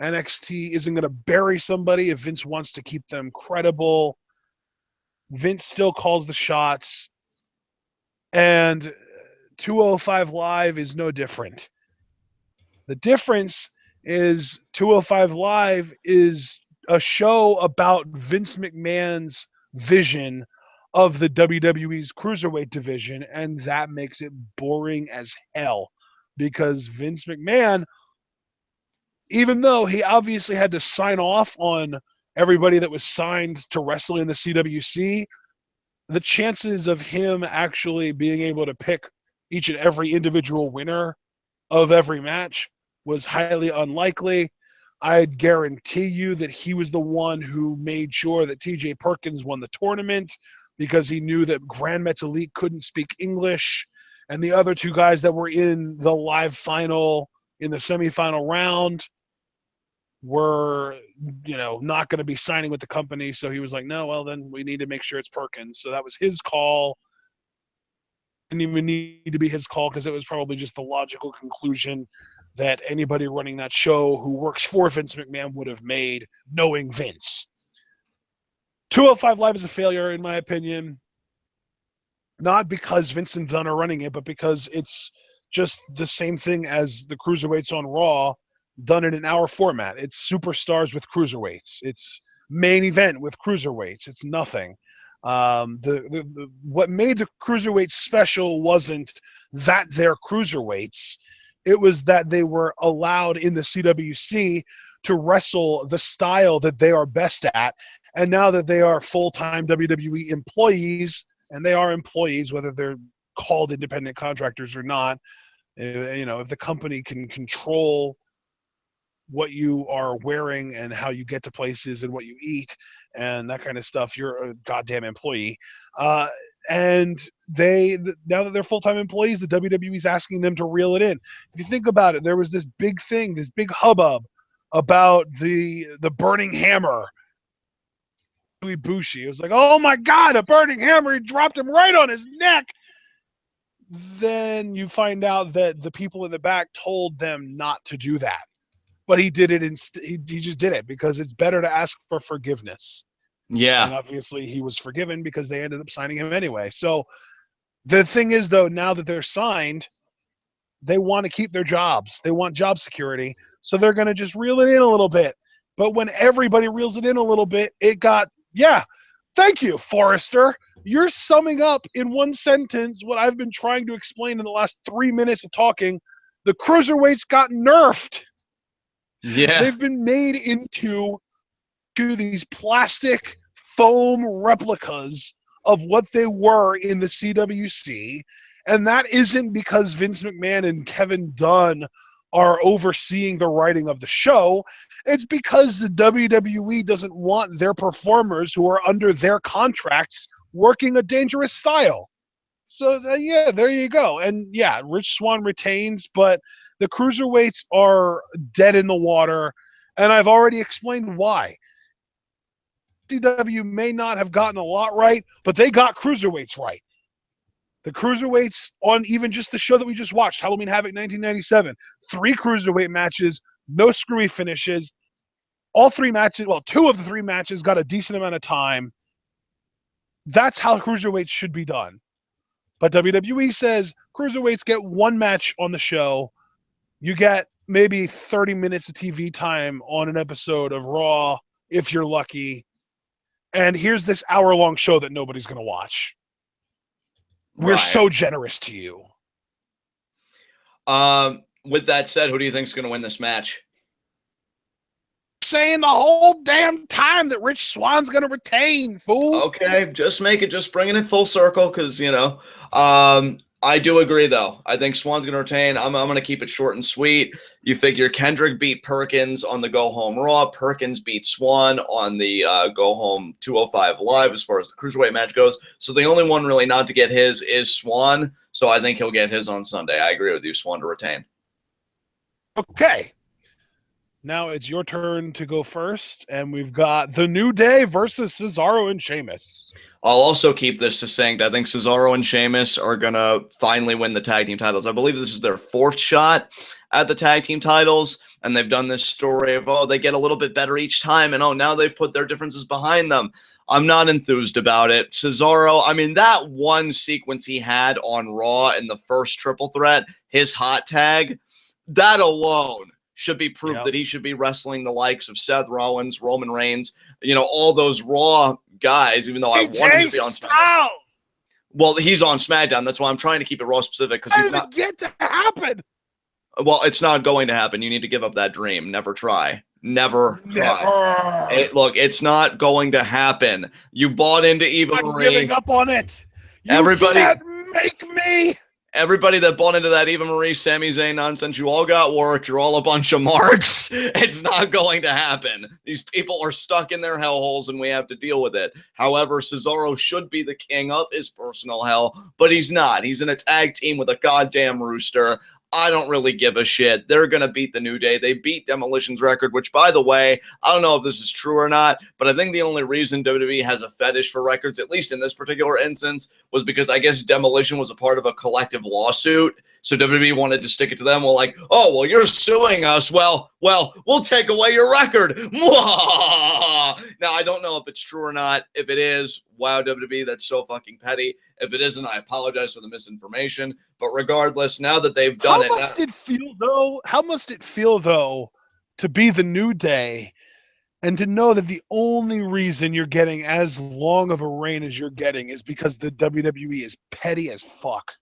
NXT isn't going to bury somebody if Vince wants to keep them credible. Vince still calls the shots. And 205 Live is no different. The difference is 205 Live is a show about Vince McMahon's vision of the WWE's Cruiserweight division, and that makes it boring as hell because Vince McMahon, even though he obviously had to sign off on everybody that was signed to wrestle in the CWC, the chances of him actually being able to pick each and every individual winner of every match was highly unlikely. I'd guarantee you that he was the one who made sure that TJ Perkins won the tournament because he knew that Grand Metalik couldn't speak English, and the other two guys that were in the live final in the semifinal round were, not going to be signing with the company. So he was like, no, well, then we need to make sure it's Perkins. So that was his call. Didn't even need to be his call because it was probably just the logical conclusion that anybody running that show who works for Vince McMahon would have made, knowing Vince. 205 Live is a failure, in my opinion. Not because Vince and Dunn are running it, but because it's just the same thing as the Cruiserweights on Raw, done in an hour format. It's superstars with Cruiserweights. It's main event with Cruiserweights. It's nothing. What made the Cruiserweights special wasn't that they're Cruiserweights. It was that they were allowed in the CWC to wrestle the style that they are best at. And now that they are full-time WWE employees, and they are employees, whether they're called independent contractors or not, if the company can control what you are wearing and how you get to places and what you eat and that kind of stuff, you're a goddamn employee. And now that they're full-time employees, the WWE is asking them to reel it in. If you think about it, there was this big thing, this big hubbub about the burning hammer. Bushi. It was like, oh my God, a burning hammer. He dropped him right on his neck. Then you find out that the people in the back told them not to do that. But he did it. He just did it because it's better to ask for forgiveness. Yeah. And obviously he was forgiven because they ended up signing him anyway. So the thing is, though, now that they're signed, they want to keep their jobs. They want job security. So they're going to just reel it in a little bit. But when everybody reels it in a little bit, thank you, Forrester. You're summing up in one sentence what I've been trying to explain in the last 3 minutes of talking. The Cruiserweights got nerfed. Yeah. They've been made into these plastic foam replicas of what they were in the CWC. And that isn't because Vince McMahon and Kevin Dunn are overseeing the writing of the show. It's because the WWE doesn't want their performers who are under their contracts working a dangerous style. So, yeah, there you go. And, yeah, Rich Swann retains, but the Cruiserweights are dead in the water, and I've already explained why. CW may not have gotten a lot right, but they got Cruiserweights right. The Cruiserweights on even just the show that we just watched, Halloween Havoc 1997, 3 Cruiserweight matches, no screwy finishes. All 3 matches, well, 2 of the 3 matches got a decent amount of time. That's how Cruiserweights should be done. But WWE says Cruiserweights get 1 match on the show. You get maybe 30 minutes of TV time on an episode of Raw, if you're lucky. And here's this hour-long show that nobody's going to watch. We're so generous to you. With that said, who do you think is going to win this match? Saying the whole damn time that Rich Swann's going to retain, fool. Okay, just bringing it full circle because, I do agree, though. I think Swann's going to retain. I'm going to keep it short and sweet. You figure Kendrick beat Perkins on the Go Home Raw. Perkins beat Swann on the Go Home 205 Live as far as the Cruiserweight match goes. So the only one really not to get his is Swann. So I think he'll get his on Sunday. I agree with you, Swann to retain. Okay. Now it's your turn to go first, and we've got The New Day versus Cesaro and Sheamus. I'll also keep this succinct. I think Cesaro and Sheamus are going to finally win the tag team titles. I believe this is their 4th shot at the tag team titles, and they've done this story of, they get a little bit better each time, and now they've put their differences behind them. I'm not enthused about it. Cesaro, that one sequence he had on Raw in the first triple threat, his hot tag, that alone should be proof that he should be wrestling the likes of Seth Rollins, Roman Reigns, all those Raw guys, even though I want him to be on SmackDown. Well, he's on SmackDown. That's why I'm trying to keep it Raw specific because he's not get to happen. Well, it's not going to happen. You need to give up that dream. Never try. Never try. Look, it's not going to happen. You bought into Eva Marie. I'm giving up on it. Everybody can't make me. Everybody that bought into that Eva Marie, Sami Zayn nonsense, you all got worked. You're all a bunch of marks. It's not going to happen. These people are stuck in their hellholes, and we have to deal with it. However, Cesaro should be the king of his personal hell, but he's not. He's in a tag team with a goddamn rooster. I don't really give a shit. They're going to beat the New Day. They beat Demolition's record, which, by the way, I don't know if this is true or not, but I think the only reason WWE has a fetish for records, at least in this particular instance, was because I guess Demolition was a part of a collective lawsuit. So WWE wanted to stick it to them. Well, like, oh, well, you're suing us. Well, we'll take away your record. Now, I don't know if it's true or not. If it is, wow, WWE, that's so fucking petty. If it isn't, I apologize for the misinformation. But regardless, now that they've done it. How must it feel, though, to be the New Day and to know that the only reason you're getting as long of a reign as you're getting is because the WWE is petty as fuck?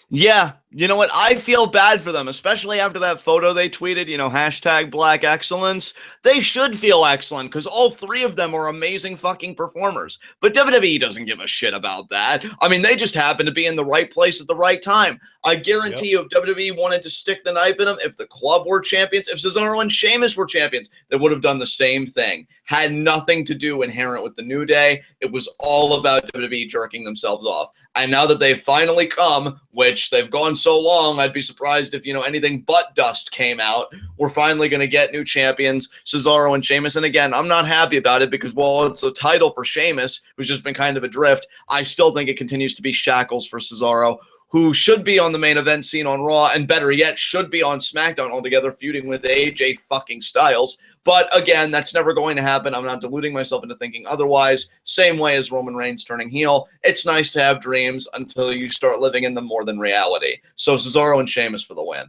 Yeah, you know what? I feel bad for them, especially after that photo they tweeted, hashtag Black Excellence. They should feel excellent because all 3 of them are amazing fucking performers. But WWE doesn't give a shit about that. They just happen to be in the right place at the right time. I guarantee you, if WWE wanted to stick the knife in them, if the club were champions, if Cesaro and Sheamus were champions, they would have done the same thing. Had nothing to do inherent with the New Day. It was all about WWE jerking themselves off. And now that they've finally come, which they've gone so long, I'd be surprised if, anything but dust came out. We're finally going to get new champions, Cesaro and Sheamus. And again, I'm not happy about it because while it's a title for Sheamus, who's just been kind of adrift, I still think it continues to be shackles for Cesaro, who should be on the main event scene on Raw, and better yet, should be on SmackDown altogether, feuding with AJ fucking Styles. But again, that's never going to happen. I'm not deluding myself into thinking otherwise. Same way as Roman Reigns turning heel. It's nice to have dreams until you start living in them more than reality. So Cesaro and Sheamus for the win.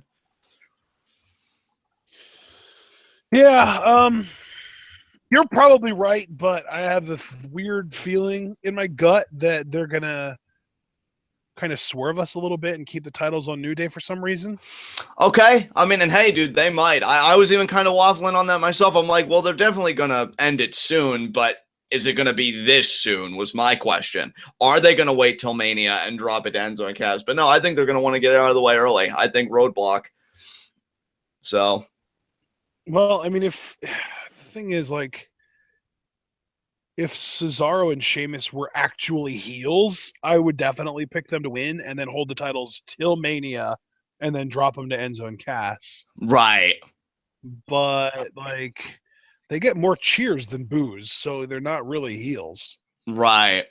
Yeah, you're probably right, but I have this weird feeling in my gut that they're going to kind of swerve us a little bit and keep the titles on New Day for some reason. Okay. And hey, dude, they might. I was even kind of waffling on that myself. I'm like, well, they're definitely going to end it soon, but is it going to be this soon was my question. Are they going to wait till Mania and drop it to Enzo and Cass? But no, I think they're going to want to get it out of the way early. I think Roadblock. So. Well, I mean, if the thing is, like, if Cesaro and Sheamus were actually heels, I would definitely pick them to win and then hold the titles till Mania and then drop them to Enzo and Cass. Right. But, like, they get more cheers than boos, so they're not really heels. Right.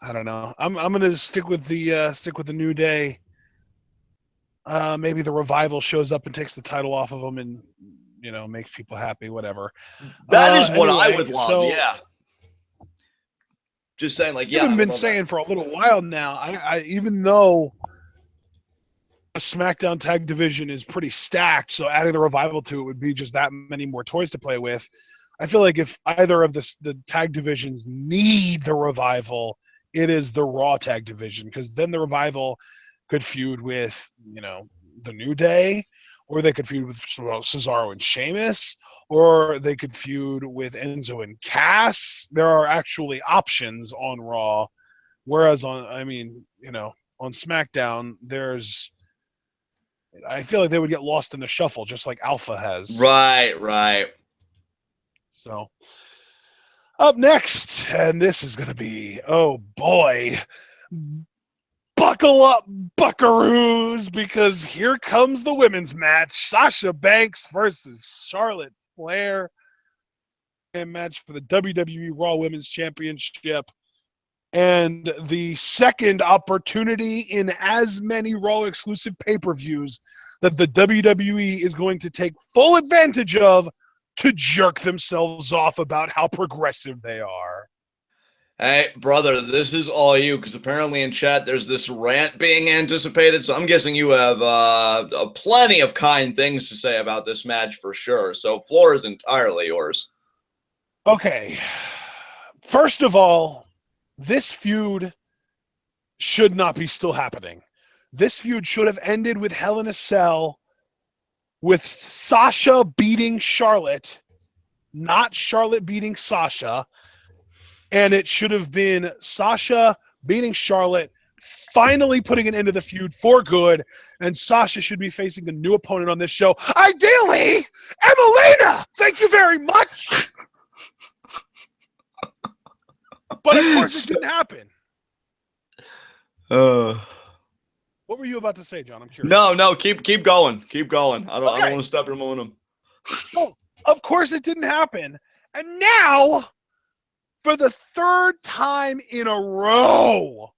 I don't know. I'm gonna stick with the New Day. Maybe the Revival shows up and takes the title off of them and, you know, makes people happy, whatever. That is what anyway, I would love, yeah. Just saying, like, yeah. I've been saying for a little while now, I even though a SmackDown tag division is pretty stacked, so adding the Revival to it would be just that many more toys to play with. I feel like if either of the tag divisions need the Revival, it is the Raw tag division, because then the Revival could feud with, you know, the New Day, or they could feud with Cesaro and Sheamus, or they could feud with Enzo and Cass. There are actually options on Raw, whereas on SmackDown, I feel like they would get lost in the shuffle, just like Alpha has. Right. So, up next, and this is going to be, oh boy, buckle up, buckaroos, because here comes the women's match. Sasha Banks versus Charlotte Flair. A match for the WWE Raw Women's Championship. And the second opportunity in as many Raw exclusive pay-per-views that the WWE is going to take full advantage of to jerk themselves off about how progressive they are. Hey, brother, this is all you, because apparently in chat there's this rant being anticipated, so I'm guessing you have plenty of kind things to say about this match for sure. So floor is entirely yours. Okay. First of all, this feud should not be still happening. This feud should have ended with Hell in a Cell, with Sasha beating Charlotte, not Charlotte beating Sasha. And it should have been Sasha beating Charlotte, finally putting an end to the feud for good, and Sasha should be facing the new opponent on this show. Ideally, Emelina! Thank you very much! But of course it didn't happen. What were you about to say, John? I'm curious. No, keep going. Keep going. I don't want to stop your momentum. So, of course it didn't happen. And now, for the third time in a row,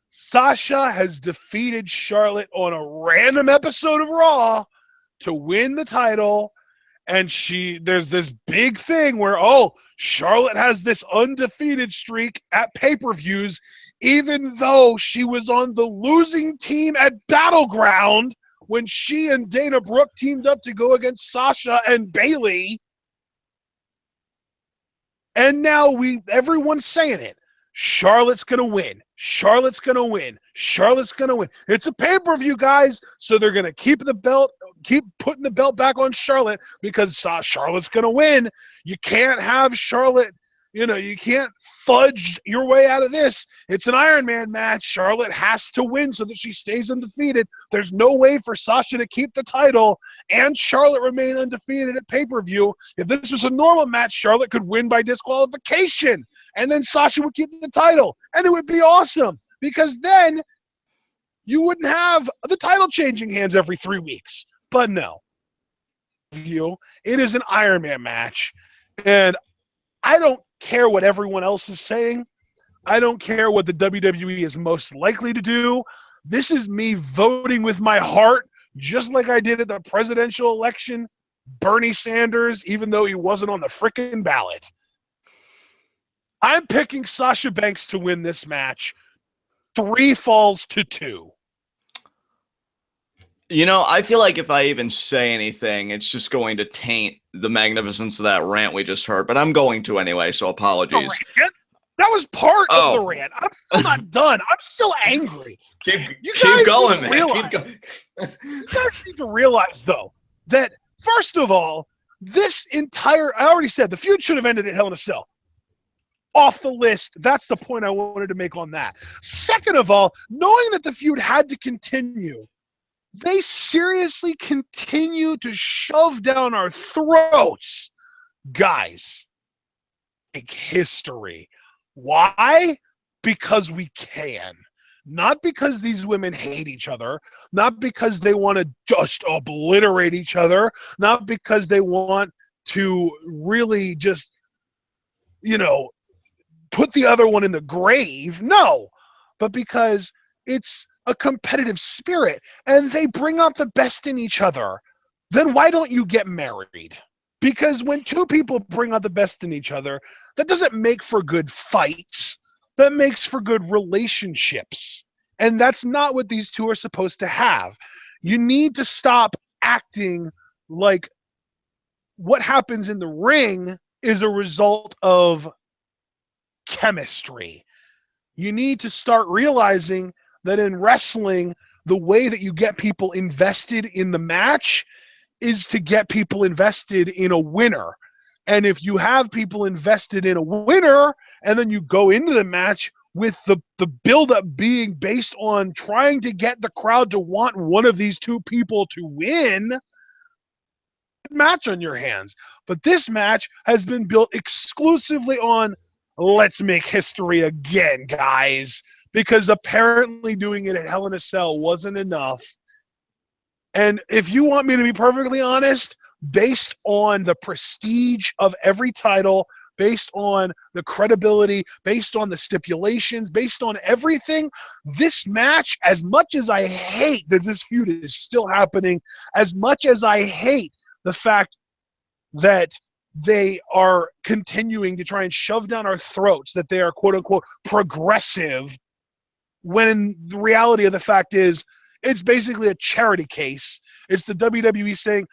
Sasha has defeated Charlotte on a random episode of Raw to win the title. And there's this big thing where, Charlotte has this undefeated streak at pay-per-views, even though she was on the losing team at Battleground when she and Dana Brooke teamed up to go against Sasha and Bayley. And now everyone's saying it. Charlotte's going to win. Charlotte's going to win. Charlotte's going to win. It's a pay-per-view, guys, so they're going to keep putting the belt back on Charlotte because Charlotte's going to win. You can't have Charlotte, you can't fudge your way out of this. It's an Iron Man match. Charlotte has to win so that she stays undefeated. There's no way for Sasha to keep the title and Charlotte remain undefeated at pay-per-view. If this was a normal match, Charlotte could win by disqualification, and then Sasha would keep the title, and it would be awesome because then you wouldn't have the title changing hands every 3 weeks. But no. It is an Iron Man match, and I don't care what everyone else is saying. I don't care what the WWE is most likely to do. This is me voting with my heart, just like I did at the presidential election. Bernie Sanders, even though he wasn't on the frickin' ballot. I'm picking Sasha Banks to win this match 3 falls to 2. I feel like if I even say anything, it's just going to taint the magnificence of that rant we just heard. But I'm going to anyway, so apologies. That was part of the rant. I'm still not done. I'm still angry. Keep going, man. Keep going. You guys need to realize, though, that first of all, I already said the feud should have ended at Hell in a Cell. Off the list. That's the point I wanted to make on that. Second of all, knowing that the feud had to continue, they seriously continue to shove down our throats. Guys, make history. Why? Because we can. Not because these women hate each other, not because they want to just obliterate each other, not because they want to really just, put the other one in the grave. No, but because it's a competitive spirit and they bring out the best in each other. Then why don't you get married? Because when two people bring out the best in each other, that doesn't make for good fights. That makes for good relationships. And that's not what these two are supposed to have. You need to stop acting like what happens in the ring is a result of chemistry. You need to start realizing that in wrestling, the way that you get people invested in the match is to get people invested in a winner. And if you have people invested in a winner and then you go into the match with the buildup being based on trying to get the crowd to want one of these two people to win, match on your hands. But this match has been built exclusively on let's make history again, guys, because apparently doing it at Hell in a Cell wasn't enough. And if you want me to be perfectly honest, based on the prestige of every title, based on the credibility, based on the stipulations, based on everything, this match, as much as I hate that this feud is still happening, as much as I hate the fact that they are continuing to try and shove down our throats that they are quote-unquote progressive, when the reality of the fact is it's basically a charity case. It's the WWE saying,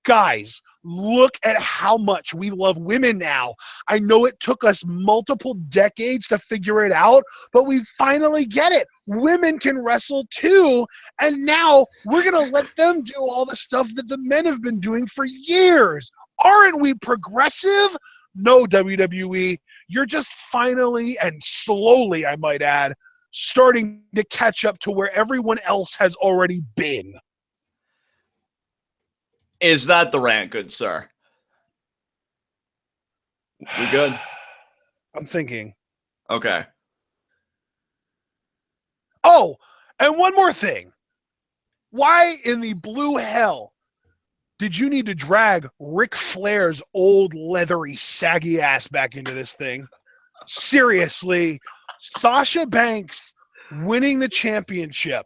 guys, look at how much we love women now. I know it took us multiple decades to figure it out, but we finally get it. Women can wrestle too, and now we're going to let them do all the stuff that the men have been doing for years. Aren't we progressive? No, WWE. You're just finally and slowly, I might add, starting to catch up to where everyone else has already been. Is that the rant, good sir? We good? I'm thinking. Okay. Oh, and one more thing. Why in the blue hell did you need to drag Ric Flair's old leathery saggy ass back into this thing? Seriously, Sasha Banks winning the championship,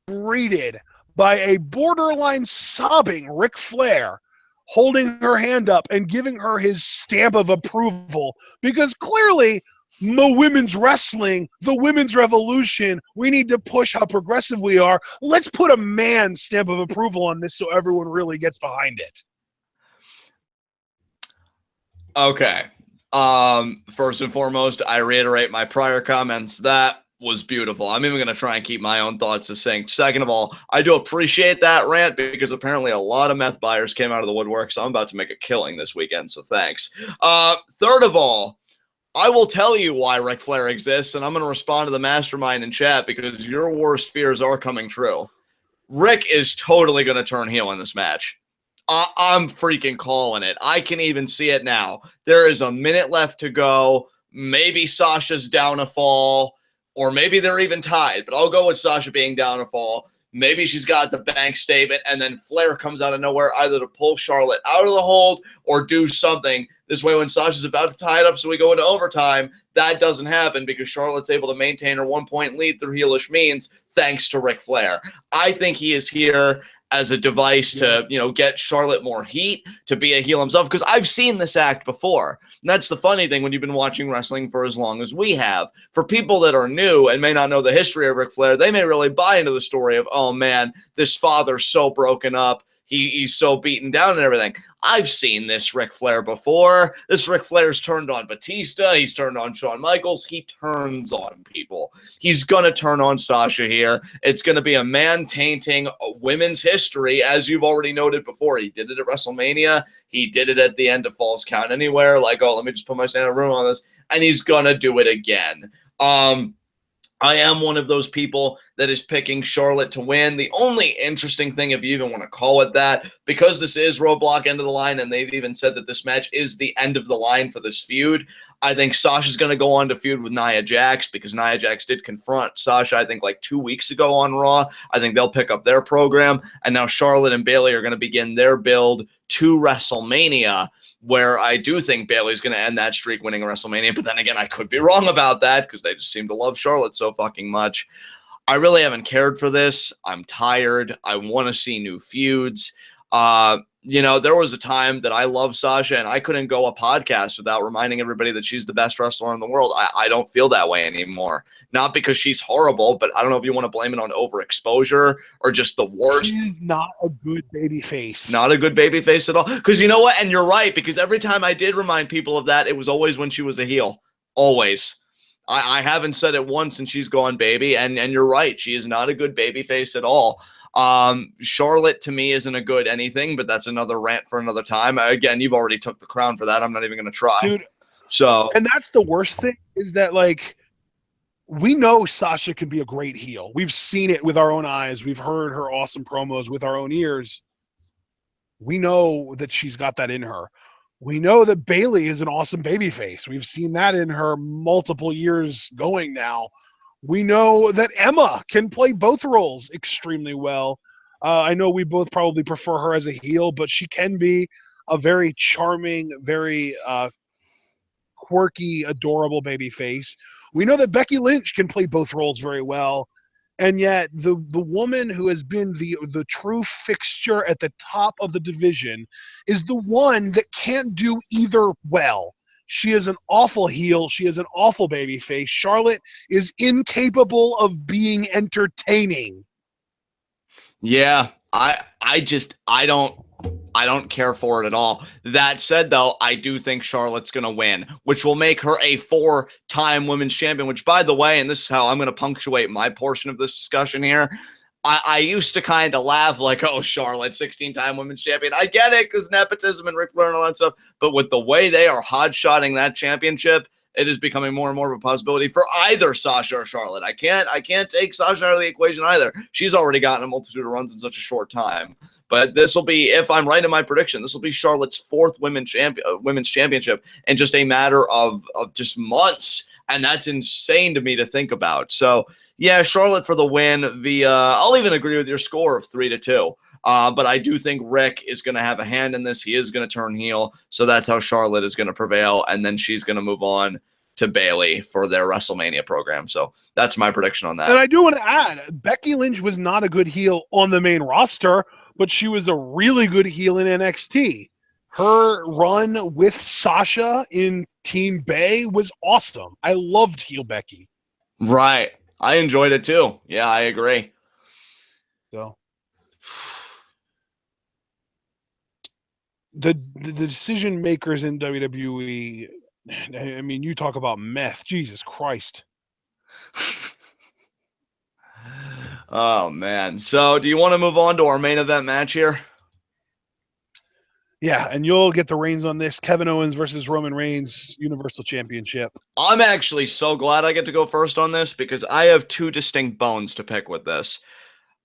greeted by a borderline sobbing Ric Flair, holding her hand up and giving her his stamp of approval, because clearly the women's wrestling, the women's revolution, we need to push how progressive we are. Let's put a man stamp of approval on this so everyone really gets behind it. Okay. First and foremost, I reiterate my prior comments. That was beautiful. I'm even going to try and keep my own thoughts succinct. Second of all, I do appreciate that rant because apparently a lot of meth buyers came out of the woodwork, so I'm about to make a killing this weekend, so thanks. Third of all, I will tell you why Ric Flair exists, and I'm going to respond to the mastermind in chat because your worst fears are coming true. Rick is totally going to turn heel in this match. I'm freaking calling it. I can even see it now. There is a minute left to go. Maybe Sasha's down a fall, or maybe they're even tied, but I'll go with Sasha being down a fall. Maybe she's got the bank statement, and then Flair comes out of nowhere either to pull Charlotte out of the hold or do something. This way, when Sasha's about to tie it up so we go into overtime, that doesn't happen because Charlotte's able to maintain her 1-point lead through heelish means thanks to Ric Flair. I think he is here as a device to, get Charlotte more heat, to be a heel himself, because I've seen this act before. And that's the funny thing when you've been watching wrestling for as long as we have. For people that are new and may not know the history of Ric Flair, they may really buy into the story of, oh man, this father's so broken up. he's so beaten down and everything. I've seen this Ric Flair before. This Ric Flair's turned on Batista. He's turned on Shawn Michaels. He turns on people. He's going to turn on Sasha here. It's going to be a man tainting women's history, as you've already noted before. He did it at WrestleMania. He did it at the end of Falls Count Anywhere. Like, oh, let me just put my standard room on this. And he's going to do it again. I am one of those people that is picking Charlotte to win. The only interesting thing, if you even want to call it that, because this is Roadblock end of the line, and they've even said that this match is the end of the line for this feud, I think Sasha's going to go on to feud with Nia Jax, because Nia Jax did confront Sasha, I think, like 2 weeks ago on Raw. I think they'll pick up their program, and now Charlotte and Bayley are going to begin their build to WrestleMania, where I do think Bayley's going to end that streak winning WrestleMania. But then again, I could be wrong about that because they just seem to love Charlotte so fucking much. I really haven't cared for this. I'm tired. I want to see new feuds. There was a time that I loved Sasha, and I couldn't go a podcast without reminding everybody that she's the best wrestler in the world. I don't feel that way anymore. Not because she's horrible, but I don't know if you want to blame it on overexposure or just the worst. She's not a good baby face. Not a good baby face at all. Because you know what? And you're right, because every time I did remind people of that, it was always when she was a heel. Always. I haven't said it once since she's gone baby, and you're right. She is not a good baby face at all. Charlotte to me isn't a good anything, but that's another rant for another time. Again, you've already took the crown for that. I'm not even going to try. Dude. So, and that's the worst thing is that, like, we know Sasha can be a great heel. We've seen it with our own eyes. We've heard her awesome promos with our own ears. We know that she's got that in her. We know that Bayley is an awesome babyface. We've seen that in her multiple years going now. We know that Emma can play both roles extremely well. I know we both probably prefer her as a heel, but she can be a very charming, very quirky, adorable babyface. We know that Becky Lynch can play both roles very well, and yet the woman who has been the true fixture at the top of the division is the one that can't do either well. She is an awful heel. She is an awful babyface. Charlotte is incapable of being entertaining. Yeah, I don't care for it at all. That said, though, I do think Charlotte's going to win, which will make her a 4-time women's champion, which, by the way, and this is how I'm going to punctuate my portion of this discussion here, I used to kind of laugh like, oh, Charlotte, 16-time women's champion. I get it because nepotism and Ric Flair and all that stuff, but with the way they are hot-shotting that championship, it is becoming more and more of a possibility for either Sasha or Charlotte. I can't take Sasha out of the equation either. She's already gotten a multitude of runs in such a short time. But this will be, if I'm right in my prediction, this will be Charlotte's 4th women's championship in just a matter of just months. And that's insane to me to think about. So, yeah, Charlotte for the win. I'll even agree with your score of 3-2. But I do think Rick is going to have a hand in this. He is going to turn heel. So that's how Charlotte is going to prevail. And then she's going to move on to Bayley for their WrestleMania program. So that's my prediction on that. And I do want to add, Becky Lynch was not a good heel on the main roster, but she was a really good heel in NXT. Her run with Sasha in Team Bay was awesome. I loved heel Becky. Right. I enjoyed it too. Yeah, I agree. So the decision makers in WWE, I mean, you talk about meth. Jesus Christ. Oh, man. So do you want to move on to our main event match here? Yeah, and you'll get the reins on this. Kevin Owens versus Roman Reigns, Universal Championship. I'm actually so glad I get to go first on this because I have 2 distinct bones to pick with this.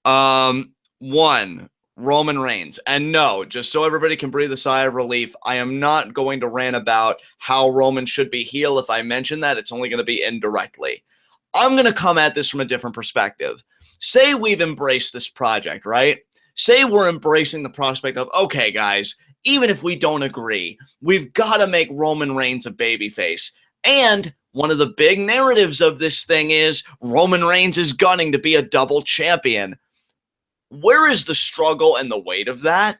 One, Roman Reigns. And no, just so everybody can breathe a sigh of relief, I am not going to rant about how Roman should be heel. If I mention that, it's only going to be indirectly. I'm going to come at this from a different perspective. Say we've embraced this project, right? Say we're embracing the prospect of, okay, guys, even if we don't agree, we've got to make Roman Reigns a babyface. And one of the big narratives of this thing is Roman Reigns is gunning to be a double champion. Where is the struggle and the weight of that?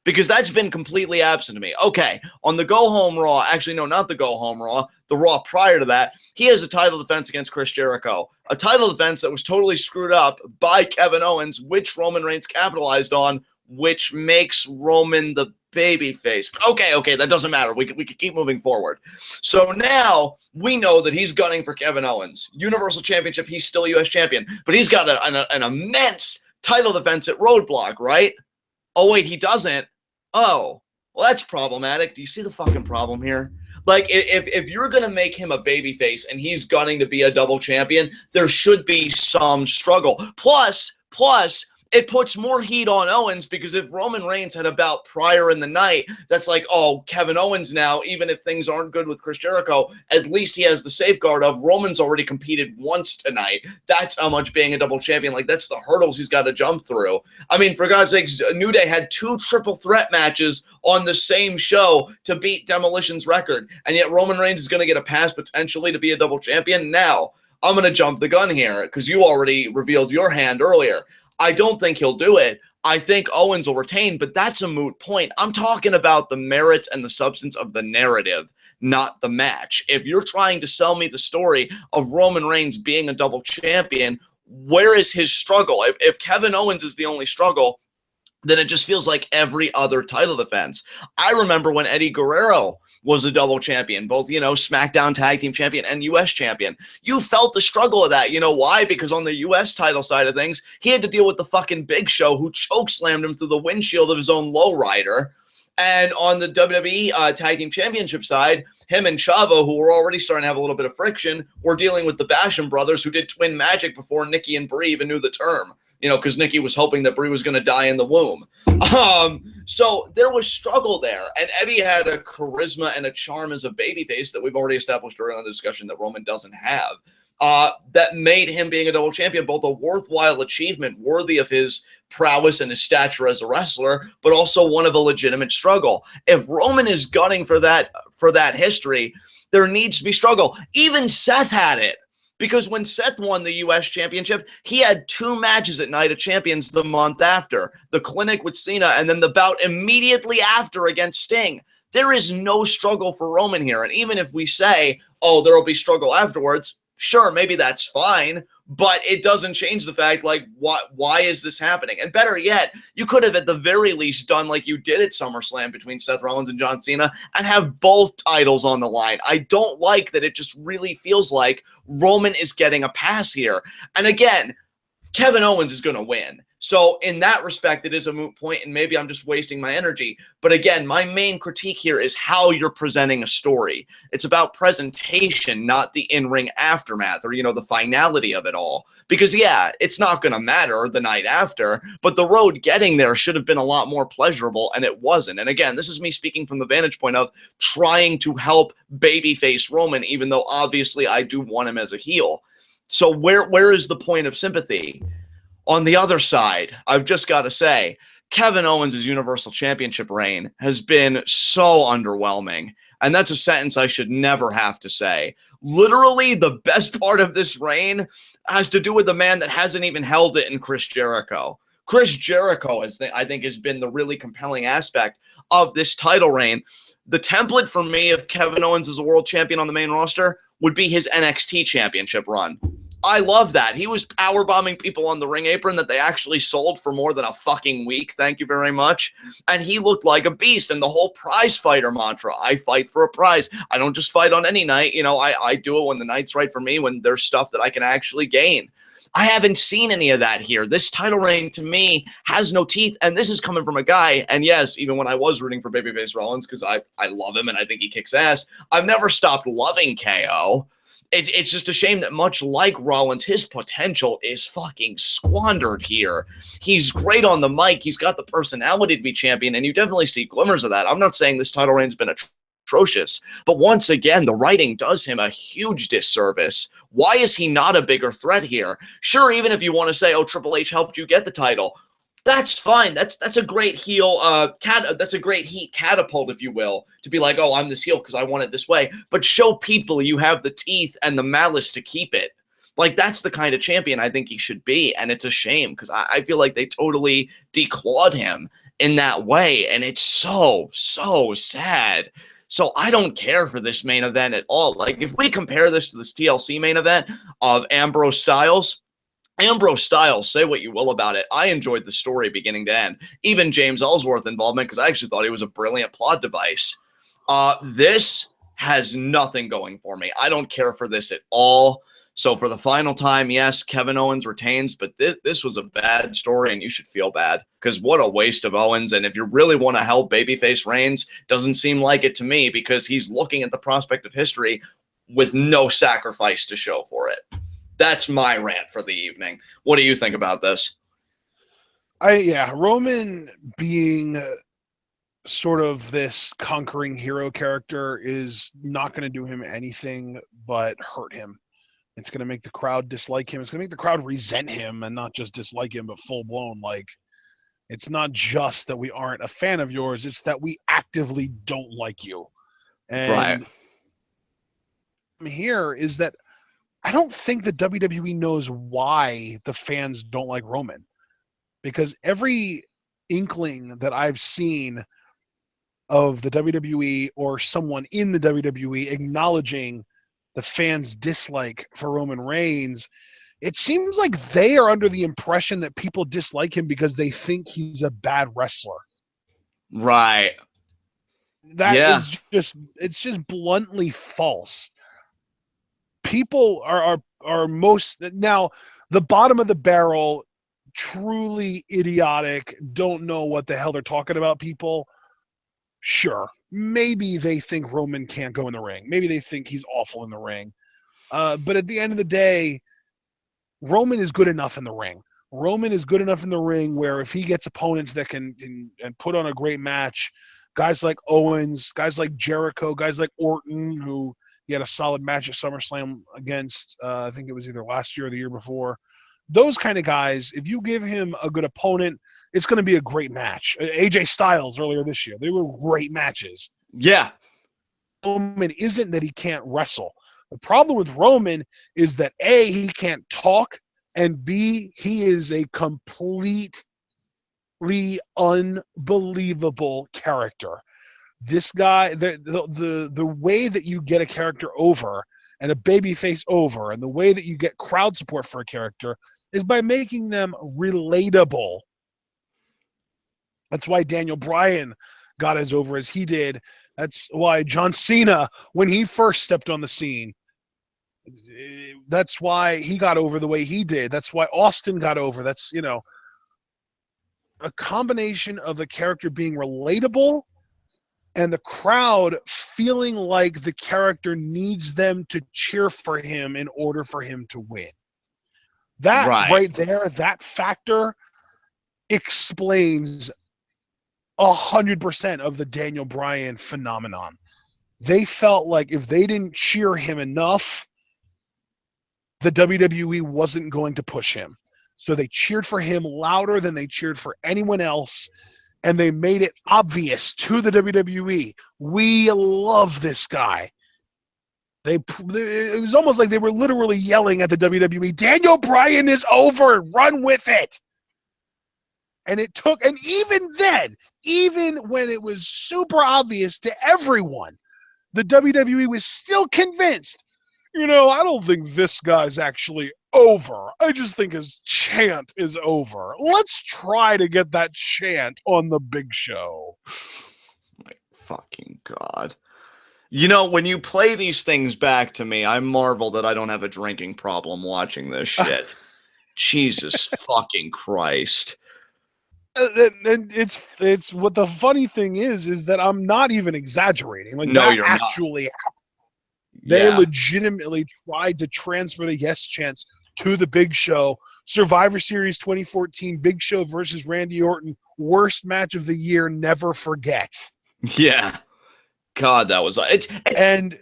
Because that's been completely absent to me. Okay, on the go-home Raw, actually, no, not the go-home Raw, the Raw prior to that, he has a title defense against Chris Jericho. A title defense that was totally screwed up by Kevin Owens, which Roman Reigns capitalized on which makes Roman the babyface. Okay, that doesn't matter. We could keep moving forward. So now we know that he's gunning for Kevin Owens. Universal Championship, he's still U.S. champion, but he's got an immense title defense at Roadblock, right? Oh, wait, he doesn't. Oh, well, that's problematic. Do you see the fucking problem here? Like, if you're going to make him a babyface and he's gunning to be a double champion, there should be some struggle. Plus, it puts more heat on Owens, because if Roman Reigns had a bout prior in the night, that's like, oh, Kevin Owens now, even if things aren't good with Chris Jericho, at least he has the safeguard of Roman's already competed once tonight. That's how much being a double champion, like, that's the hurdles he's got to jump through. I mean, for God's sakes, New Day had 2 triple threat matches on the same show to beat Demolition's record, and yet Roman Reigns is going to get a pass potentially to be a double champion. Now, I'm going to jump the gun here, because you already revealed your hand earlier. I don't think he'll do it. I think Owens will retain, but that's a moot point. I'm talking about the merits and the substance of the narrative, not the match. If you're trying to sell me the story of Roman Reigns being a double champion, where is his struggle? If Kevin Owens is the only struggle, then it just feels like every other title defense. I remember when Eddie Guerrero was a double champion, both, SmackDown Tag Team Champion and U.S. Champion. You felt the struggle of that. You know why? Because on the U.S. title side of things, he had to deal with the fucking Big Show, who chokeslammed him through the windshield of his own lowrider. And on the WWE Tag Team Championship side, him and Chavo, who were already starting to have a little bit of friction, were dealing with the Basham brothers, who did twin magic before Nikki and Brie even knew the term. Because Nikki was hoping that Brie was going to die in the womb. So there was struggle there. And Eddie had a charisma and a charm as a babyface that we've already established earlier in the discussion that Roman doesn't have. That made him being a double champion both a worthwhile achievement, worthy of his prowess and his stature as a wrestler, but also one of a legitimate struggle. If Roman is gunning for that history, there needs to be struggle. Even Seth had it. Because when Seth won the U.S. Championship, he had 2 matches at Night of Champions the month after. The Clinic with Cena, and then the bout immediately after against Sting. There is no struggle for Roman here. And even if we say, oh, there will be struggle afterwards, sure, maybe that's fine. But it doesn't change the fact, like, why is this happening? And better yet, you could have at the very least done like you did at SummerSlam between Seth Rollins and John Cena and have both titles on the line. I don't like that it just really feels like Roman is getting a pass here. And again, Kevin Owens is going to win. So in that respect, it is a moot point, and maybe I'm just wasting my energy. But again, my main critique here is how you're presenting a story. It's about presentation, not the in-ring aftermath or, the finality of it all. Because, yeah, it's not going to matter the night after, but the road getting there should have been a lot more pleasurable, and it wasn't. And again, this is me speaking from the vantage point of trying to help babyface Roman, even though obviously I do want him as a heel. So where is the point of sympathy? On the other side, I've just got to say, Kevin Owens' Universal Championship reign has been so underwhelming. And that's a sentence I should never have to say. Literally, the best part of this reign has to do with the man that hasn't even held it in Chris Jericho. Chris Jericho, I think, has been the really compelling aspect of this title reign. The template for me of Kevin Owens as a world champion on the main roster would be his NXT championship run. I love that. He was powerbombing people on the ring apron that they actually sold for more than a fucking week. Thank you very much. And he looked like a beast. And the whole prize fighter mantra, I fight for a prize. I don't just fight on any night. I do it when the night's right for me, when there's stuff that I can actually gain. I haven't seen any of that here. This title reign, to me, has no teeth, and this is coming from a guy, and yes, even when I was rooting for babyface Rollins, because I love him and I think he kicks ass, I've never stopped loving KO. It's just a shame that much like Rollins, his potential is fucking squandered here. He's great on the mic. He's got the personality to be champion, and you definitely see glimmers of that. I'm not saying this title reign's been atrocious, but once again, the writing does him a huge disservice. Why is he not a bigger threat here? Sure, even if you want to say, oh, Triple H helped you get the title, that's fine. That's a great heel. That's a great heat catapult, if you will, to be like, oh, I'm this heel because I want it this way. But show people you have the teeth and the malice to keep it. Like, that's the kind of champion I think he should be. And it's a shame because I feel like they totally declawed him in that way. And it's so, so sad. So I don't care for this main event at all. Like, if we compare this to this TLC main event of Ambrose Styles, Ambrose Styles, say what you will about it. I enjoyed the story beginning to end. Even James Ellsworth involvement, because I actually thought he was a brilliant plot device. This has nothing going for me. I don't care for this at all. So for the final time, yes, Kevin Owens retains, but this was a bad story, and you should feel bad because what a waste of Owens. And if you really want to help babyface Reigns, doesn't seem like it to me because he's looking at the prospect of history with no sacrifice to show for it. That's my rant for the evening. What do you think about this? Roman being sort of this conquering hero character is not going to do him anything but hurt him. It's going to make the crowd dislike him. It's going to make the crowd resent him and not just dislike him, but full blown. Like, it's not just that we aren't a fan of yours. It's that we actively don't like you. And here is that I don't think the WWE knows why the fans don't like Roman, because every inkling that I've seen of the WWE or someone in the WWE acknowledging the fans' dislike for Roman Reigns, it seems like they are under the impression that people dislike him because they think he's a bad wrestler. Right. That is it's just bluntly false. People are most now the bottom of the barrel, truly idiotic, don't know what the hell they're talking about people. Sure, maybe they think Roman can't go in the ring. Maybe they think he's awful in the ring. But at the end of the day, Roman is good enough in the ring. Roman is good enough in the ring where if he gets opponents that can and put on a great match, guys like Owens, guys like Jericho, guys like Orton, who he had a solid match at SummerSlam against, I think it was either last year or the year before. Those kind of guys, if you give him a good opponent, it's going to be a great match. AJ Styles earlier this year, they were great matches. Yeah. Roman isn't that he can't wrestle. The problem with Roman is that A, he can't talk, and B, he is a completely unbelievable character. This guy, the way that you get a character over and a babyface over, and the way that you get crowd support for a character is by making them relatable. That's why Daniel Bryan got as over as he did. That's why John Cena, when he first stepped on the scene, that's why he got over the way he did. That's why Austin got over. That's, a combination of the character being relatable and the crowd feeling like the character needs them to cheer for him in order for him to win. That right there, that factor explains 100% of the Daniel Bryan phenomenon. They felt like if they didn't cheer him enough, the WWE wasn't going to push him. So they cheered for him louder than they cheered for anyone else, and they made it obvious to the WWE, we love this guy. It was almost like they were literally yelling at the WWE, Daniel Bryan is over, run with it. And it took, and even then, even when it was super obvious to everyone, the WWE was still convinced, I don't think this guy's actually over. I just think his chant is over. Let's try to get that chant on the big show. My fucking God. When you play these things back to me, I marvel that I don't have a drinking problem watching this shit. Jesus fucking Christ. And it's what the funny thing is that I'm not even exaggerating. Like, no, that you're actually not. Happened. They legitimately tried to transfer the yes chants to the Big Show. Survivor Series 2014, Big Show versus Randy Orton, worst match of the year, never forget. Yeah. God, that was and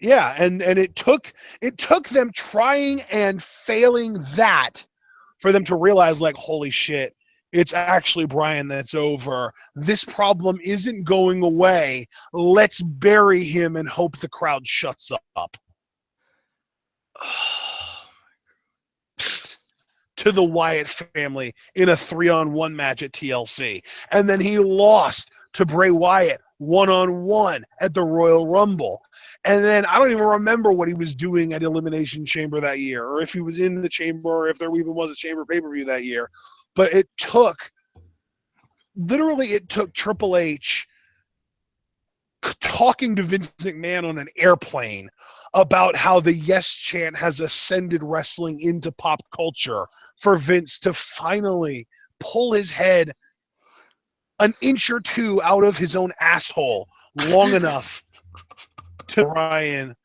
it took them trying and failing that for them to realize, like, holy shit, it's actually Bryan that's over. This problem isn't going away. Let's bury him and hope the crowd shuts up. To the Wyatt family in a 3-on-1 match at TLC. And then he lost to Bray Wyatt 1-on-1 at the Royal Rumble. And then I don't even remember what he was doing at Elimination Chamber that year, or if he was in the Chamber, or if there even was a Chamber pay-per-view that year. But it took Triple H talking to Vince McMahon on an airplane about how the yes chant has ascended wrestling into pop culture for Vince to finally pull his head an inch or two out of his own asshole long enough to Ryan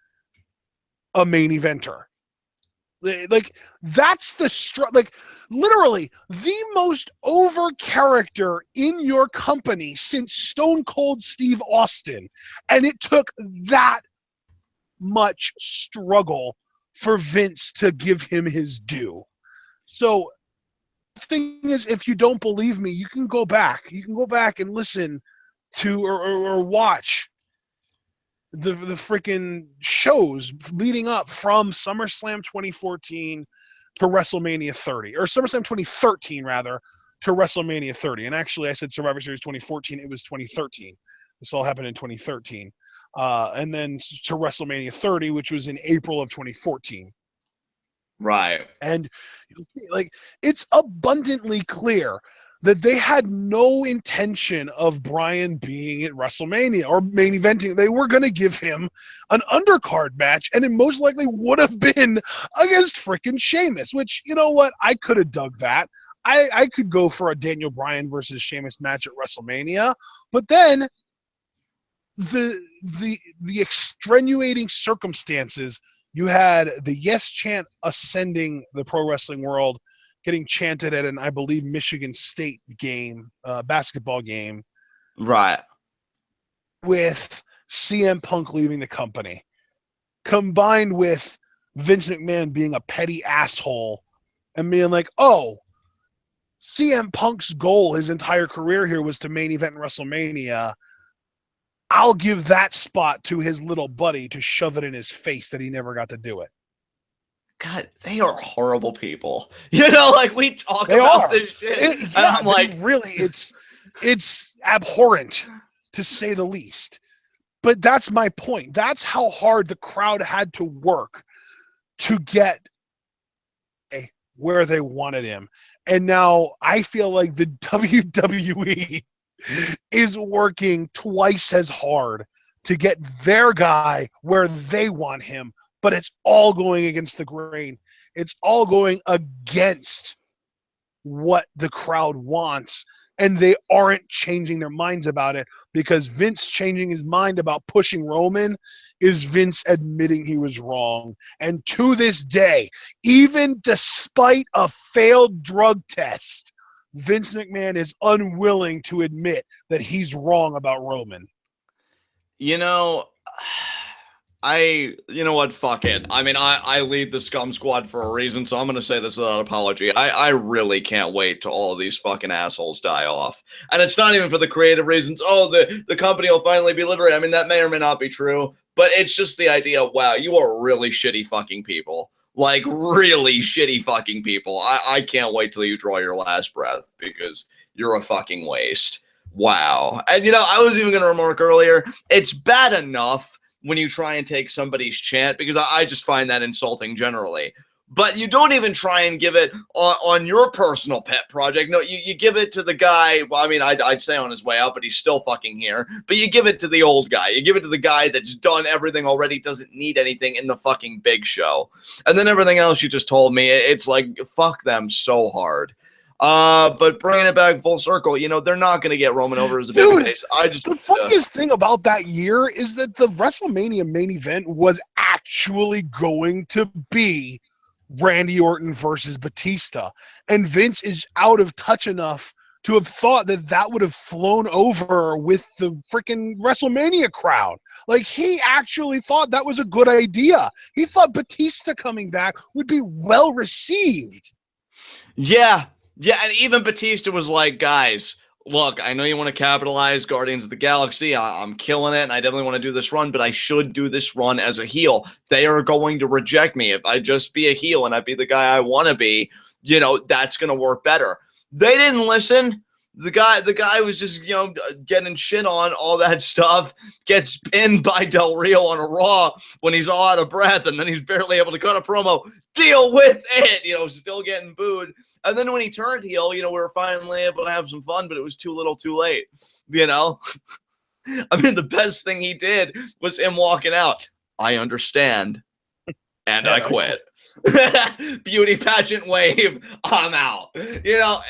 a main eventer. Like, that's the like, literally the most over character in your company since Stone Cold Steve Austin, and it took that much struggle for Vince to give him his due. So the thing is, if you don't believe me, you can go back and listen to or watch the freaking shows leading up from SummerSlam 2014 to WrestleMania 30, or SummerSlam 2013 rather, to WrestleMania 30. And actually, I said Survivor Series 2014. It was 2013. This all happened in 2013. And then to WrestleMania 30, which was in April of 2014. Right. And like, it's abundantly clear that they had no intention of Bryan being at WrestleMania or main eventing. They were going to give him an undercard match, and it most likely would have been against freaking Sheamus, which, you know what, I could have dug that. I could go for a Daniel Bryan versus Sheamus match at WrestleMania, but then the extenuating circumstances, you had the yes chant ascending the pro wrestling world, getting chanted at an, I believe, Michigan State game, basketball game. Right. With CM Punk leaving the company, combined with Vince McMahon being a petty asshole and being like, oh, CM Punk's goal his entire career here was to main event in WrestleMania. I'll give that spot to his little buddy to shove it in his face that he never got to do it. God, they are horrible people. You know, like, we talk about this shit, and I'm like, really, it's abhorrent, to say the least. But that's my point. That's how hard the crowd had to work to get where they wanted him. And now I feel like the WWE is working twice as hard to get their guy where they want him, but it's all going against the grain. It's all going against what the crowd wants, and they aren't changing their minds about it, because Vince changing his mind about pushing Roman is Vince admitting he was wrong. And to this day, even despite a failed drug test, Vince McMahon is unwilling to admit that he's wrong about Roman. You know, you know what? Fuck it. I mean, I lead the Scum Squad for a reason, so I'm going to say this without apology. I really can't wait till all of these fucking assholes die off. And it's not even for the creative reasons. Oh, the company will finally be liberated. I mean, that may or may not be true, but it's just the idea of, wow, you are really shitty fucking people. Like, really shitty fucking people. I can't wait till you draw your last breath, because you're a fucking waste. Wow. And, you know, I was even going to remark earlier, it's bad enough when you try and take somebody's chant, because I just find that insulting generally. But you don't even try and give it on your personal pet project. No, you give it to the guy. Well, I mean, I'd say on his way out, but he's still fucking here. But you give it to the old guy. You give it to the guy that's done everything already, doesn't need anything in the fucking big show. And then everything else you just told me, it's like, fuck them so hard. But bringing it back full circle, you know, they're not going to get Roman over as a babyface. The funniest thing about that year is that the WrestleMania main event was actually going to be Randy Orton versus Batista. And Vince is out of touch enough to have thought that that would have flown over with the freaking WrestleMania crowd. Like, he actually thought that was a good idea. He thought Batista coming back would be well received. Yeah. Yeah, and even Batista was like, guys, look, I know you want to capitalize Guardians of the Galaxy. I'm killing it, and I definitely want to do this run, but I should do this run as a heel. They are going to reject me. If I just be a heel and I be the guy I want to be, you know, that's going to work better. They didn't listen. The guy was just, getting shit on, all that stuff, gets pinned by Del Rio on a Raw when he's all out of breath, and then he's barely able to cut a promo. Deal with it, still getting booed. And then when he turned heel, we were finally able to have some fun, but it was too little too late, I mean, the best thing he did was him walking out. I understand, and I quit. Beauty pageant wave, I'm out.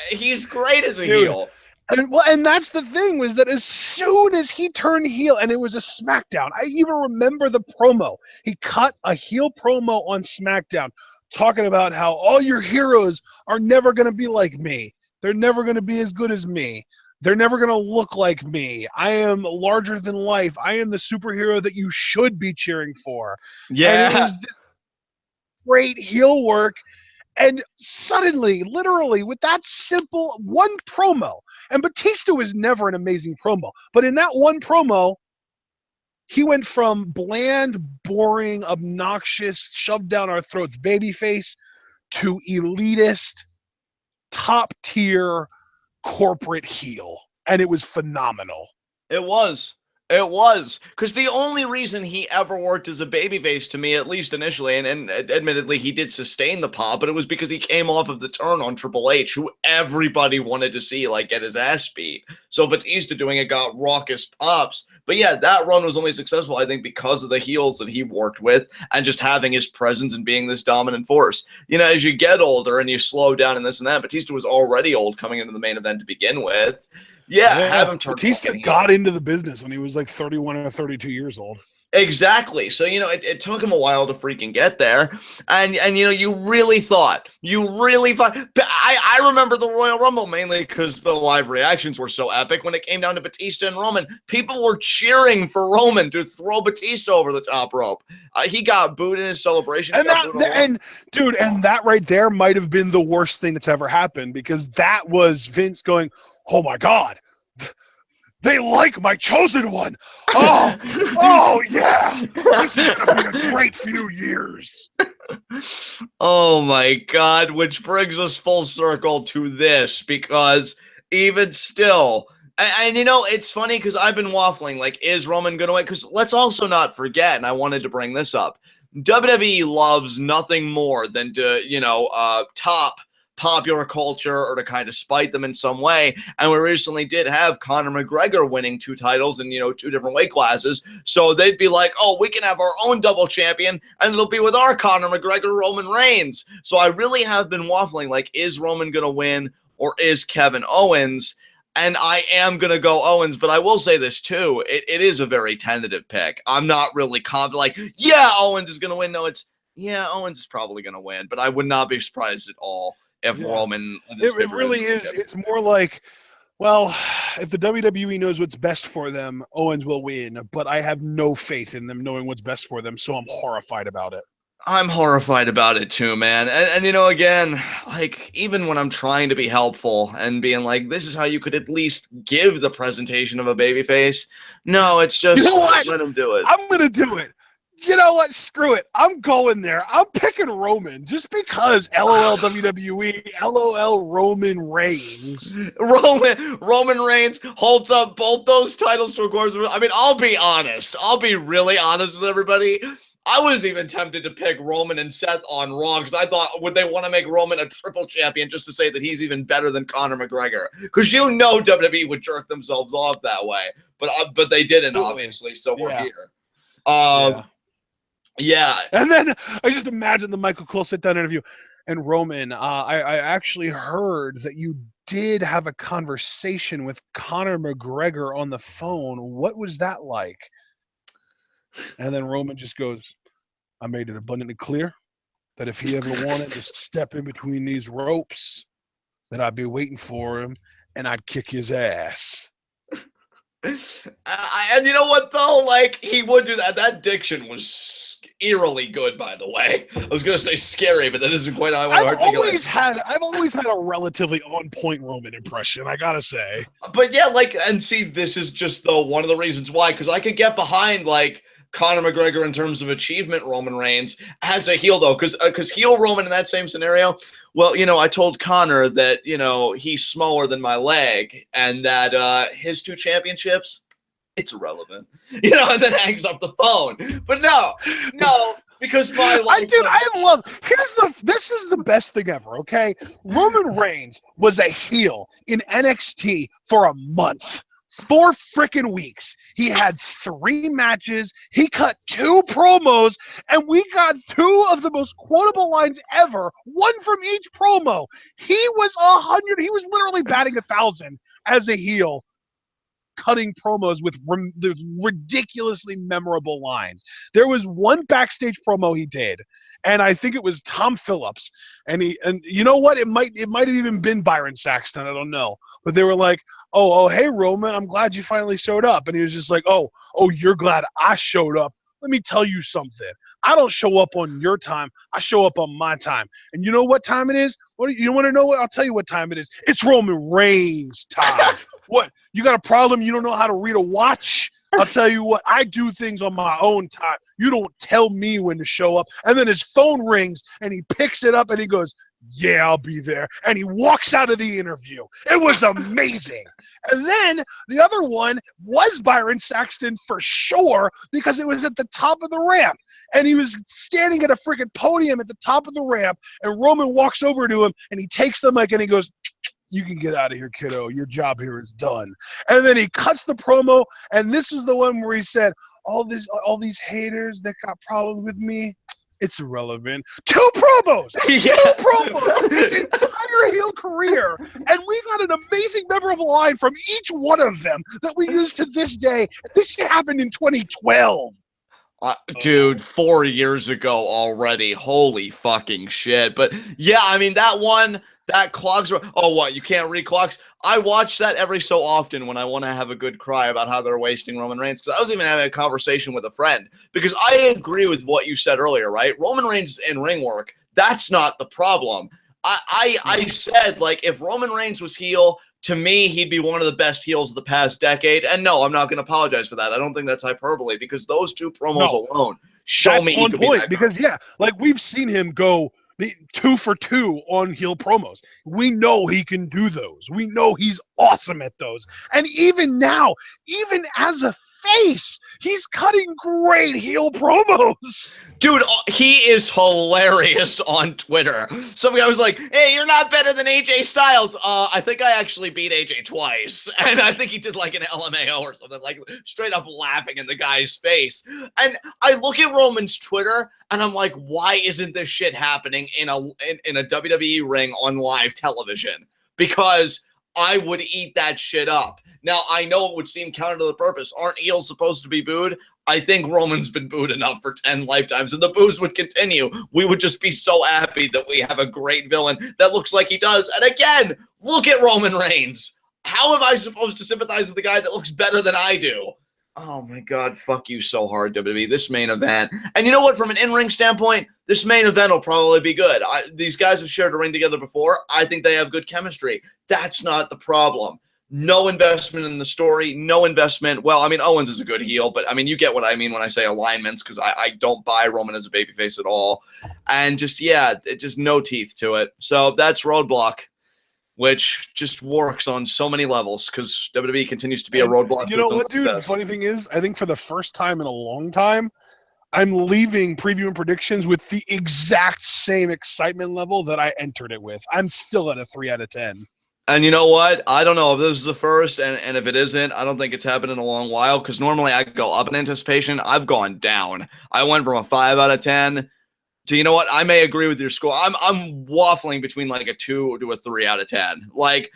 He's great as a heel. And that's the thing, was that as soon as he turned heel, and it was a SmackDown, I even remember the promo. He cut a heel promo on SmackDown talking about how all your heroes are never going to be like me. They're never going to be as good as me. They're never going to look like me. I am larger than life. I am the superhero that you should be cheering for. Yeah. And it was this great heel work. And suddenly, literally, with that simple one promo, and Batista was never an amazing promo, but in that one promo, he went from bland, boring, obnoxious, shoved down our throats babyface to elitist, top-tier corporate heel. And it was phenomenal. It was. Because the only reason he ever worked as a babyface to me, at least initially, and admittedly he did sustain the pop, but it was because he came off of the turn on Triple H, who everybody wanted to see get his ass beat. So Batista doing it got raucous pops. But yeah, that run was only successful, I think, because of the heels that he worked with and just having his presence and being this dominant force. As you get older and you slow down and this and that, Batista was already old coming into the main event to begin with. Yeah, have him turn. Batista got into the business when he was 31 or 32 years old. Exactly. So, it took him a while to freaking get there. And you really thought. I remember the Royal Rumble mainly because the live reactions were so epic. When it came down to Batista and Roman, people were cheering for Roman to throw Batista over the top rope. He got booed in his celebration. And that right there might have been the worst thing that's ever happened, because that was Vince going, oh my God, they like my chosen one. Oh yeah, this is gonna be a great few years. Oh my God, which brings us full circle to this, because even still, and it's funny because I've been waffling, is Roman gonna win? Because let's also not forget, and I wanted to bring this up, WWE loves nothing more than to top popular culture or to kind of spite them in some way. And we recently did have Conor McGregor winning 2 titles in 2 different weight classes, so they'd be like, oh, we can have our own double champion and it'll be with our Conor McGregor Roman Reigns. So I really have been waffling, is Roman gonna win or is Kevin Owens? And I am gonna go Owens, but I will say this too, it is a very tentative pick. I'm not really confident yeah, Owens is gonna win. No, Owens is probably gonna win, but I would not be surprised at all if Roman... It really is. It's more like, well, if the WWE knows what's best for them, Owens will win, but I have no faith in them knowing what's best for them, so I'm horrified about it. I'm horrified about it too, man. And again, even when I'm trying to be helpful and being this is how you could at least give the presentation of a babyface, no, it's just, let him do it. I'm going to do it. You know what? Screw it. I'm going there. I'm picking Roman just because LOL WWE, LOL Roman Reigns. Roman Reigns holds up both those titles to a course. I mean, I'll be honest. I'll be really honest with everybody. I was even tempted to pick Roman and Seth on Raw because I thought, would they want to make Roman a triple champion just to say that he's even better than Conor McGregor? Because WWE would jerk themselves off that way. But they didn't, obviously, so we're here. Yeah. And then I just imagine the Michael Cole sit-down interview. And Roman, I actually heard that you did have a conversation with Conor McGregor on the phone. What was that like? And then Roman just goes, I made it abundantly clear that if he ever wanted to step in between these ropes, that I'd be waiting for him and I'd kick his ass. And you know what, though? He would do that. That diction was eerily good, by the way. I was going to say scary, but that isn't quite how I want to articulate. I've always had a relatively on-point Roman impression, I gotta say. But yeah, and see, this is just, one of the reasons why, because I could get behind, Conor McGregor in terms of achievement Roman Reigns as a heel, though, because heel Roman in that same scenario Well, I told Connor that, he's smaller than my leg and that his 2 championships, it's irrelevant, and then hangs up the phone. But no, because my life. This is the best thing ever, okay? Roman Reigns was a heel in NXT for a month. 4 freaking weeks. He had 3 matches. He cut 2 promos, and we got 2 of the most quotable lines ever, 1 from each promo. He was 100. He was literally batting 1,000 as a heel, cutting promos with ridiculously memorable lines. There was one backstage promo he did, and I think it was Tom Phillips, and you know what? It might have even been Byron Saxton. I don't know, but they were like, "Oh, hey Roman, I'm glad you finally showed up," and he was just like, "Oh, you're glad I showed up. Let me tell you something. I don't show up on your time. I show up on my time. And you know what time it is? You want to know what? I'll tell you what time it is. It's Roman Reigns' time." What? You got a problem? You don't know how to read a watch? I'll tell you what. I do things on my own time. You don't tell me when to show up. And then his phone rings, and he picks it up, and he goes, "Yeah, I'll be there." And he walks out of the interview. It was amazing. And then the other one was Byron Saxton for sure, because it was at the top of the ramp. And he was standing at a freaking podium at the top of the ramp, and Roman walks over to him, and he takes the mic, and he goes, "You can get out of here, kiddo. Your job here is done." And then he cuts the promo, and this was the one where he said, all these haters that got problems with me, it's irrelevant. 2 promos! 2 promos! His entire heel career. And we got an amazing, memorable line from each one of them that we use to this day. This shit happened in 2012. Dude, 4 years ago already. Holy fucking shit. But yeah, I mean, that clogs. Oh, what? You can't read clocks? I watch that every so often when I want to have a good cry about how they're wasting Roman Reigns. Because I was even having a conversation with a friend. Because I agree with what you said earlier, right? Roman Reigns in ring work, that's not the problem. I said, like, if Roman Reigns was heel, to me, he'd be one of the best heels of the past decade. And no, I'm not going to apologize for that. I don't think that's hyperbole, because those 2 promos alone show me he could be that because, yeah, like, we've seen him go 2 for 2 on heel promos. We know he can do those. We know he's awesome at those. And even now, even as a face, he's cutting great heel promos. Dude, he is hilarious on Twitter. Some guy was like, "Hey, you're not better than AJ Styles." I think I actually beat AJ twice. And I think he did like an LMAO or something, like straight up laughing in the guy's face. And I look at Roman's Twitter and I'm like, why isn't this shit happening in a WWE ring on live television? Because I would eat that shit up. Now, I know it would seem counter to the purpose. Aren't heels supposed to be booed? I think Roman's been booed enough for 10 lifetimes, and the boos would continue. We would just be so happy that we have a great villain that looks like he does. And again, look at Roman Reigns. How am I supposed to sympathize with the guy that looks better than I do? Oh my God, fuck you so hard, WWE. This main event. And you know what? From an in-ring standpoint, this main event will probably be good. These guys have shared a ring together before. I think they have good chemistry. That's not the problem. No investment in the story, no investment. Well, I mean, Owens is a good heel, but I mean, you get what I mean when I say alignments, because I don't buy Roman as a babyface at all. And just, yeah, just no teeth to it. So that's Roadblock, which just works on so many levels, because WWE continues to be a roadblock. You know what, dude? The funny thing is, I think for the first time in a long time, I'm leaving preview and predictions with the exact same excitement level that I entered it with. I'm still at a 3 out of 10. And you know what? I don't know if this is the first, and if it isn't, I don't think it's happened in a long while, because normally I go up in anticipation. I've gone down. I went from a 5 out of 10 to, you know what? I may agree with your score. I'm waffling between like a 2 to a 3 out of 10. Like,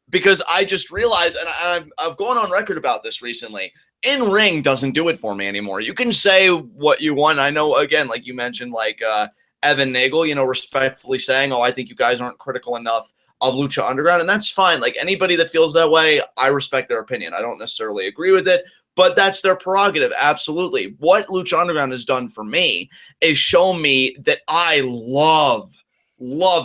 because I just realized, and I've gone on record about this recently, in-ring doesn't do it for me anymore. You can say what you want. I know, again, like you mentioned, like Evan Nagel, you know, respectfully saying, "Oh, I think you guys aren't critical enough of Lucha Underground," and that's fine. Like, anybody that feels that way, I respect their opinion. I don't necessarily agree with it, but that's their prerogative. Absolutely. What Lucha Underground has done for me is show me that I love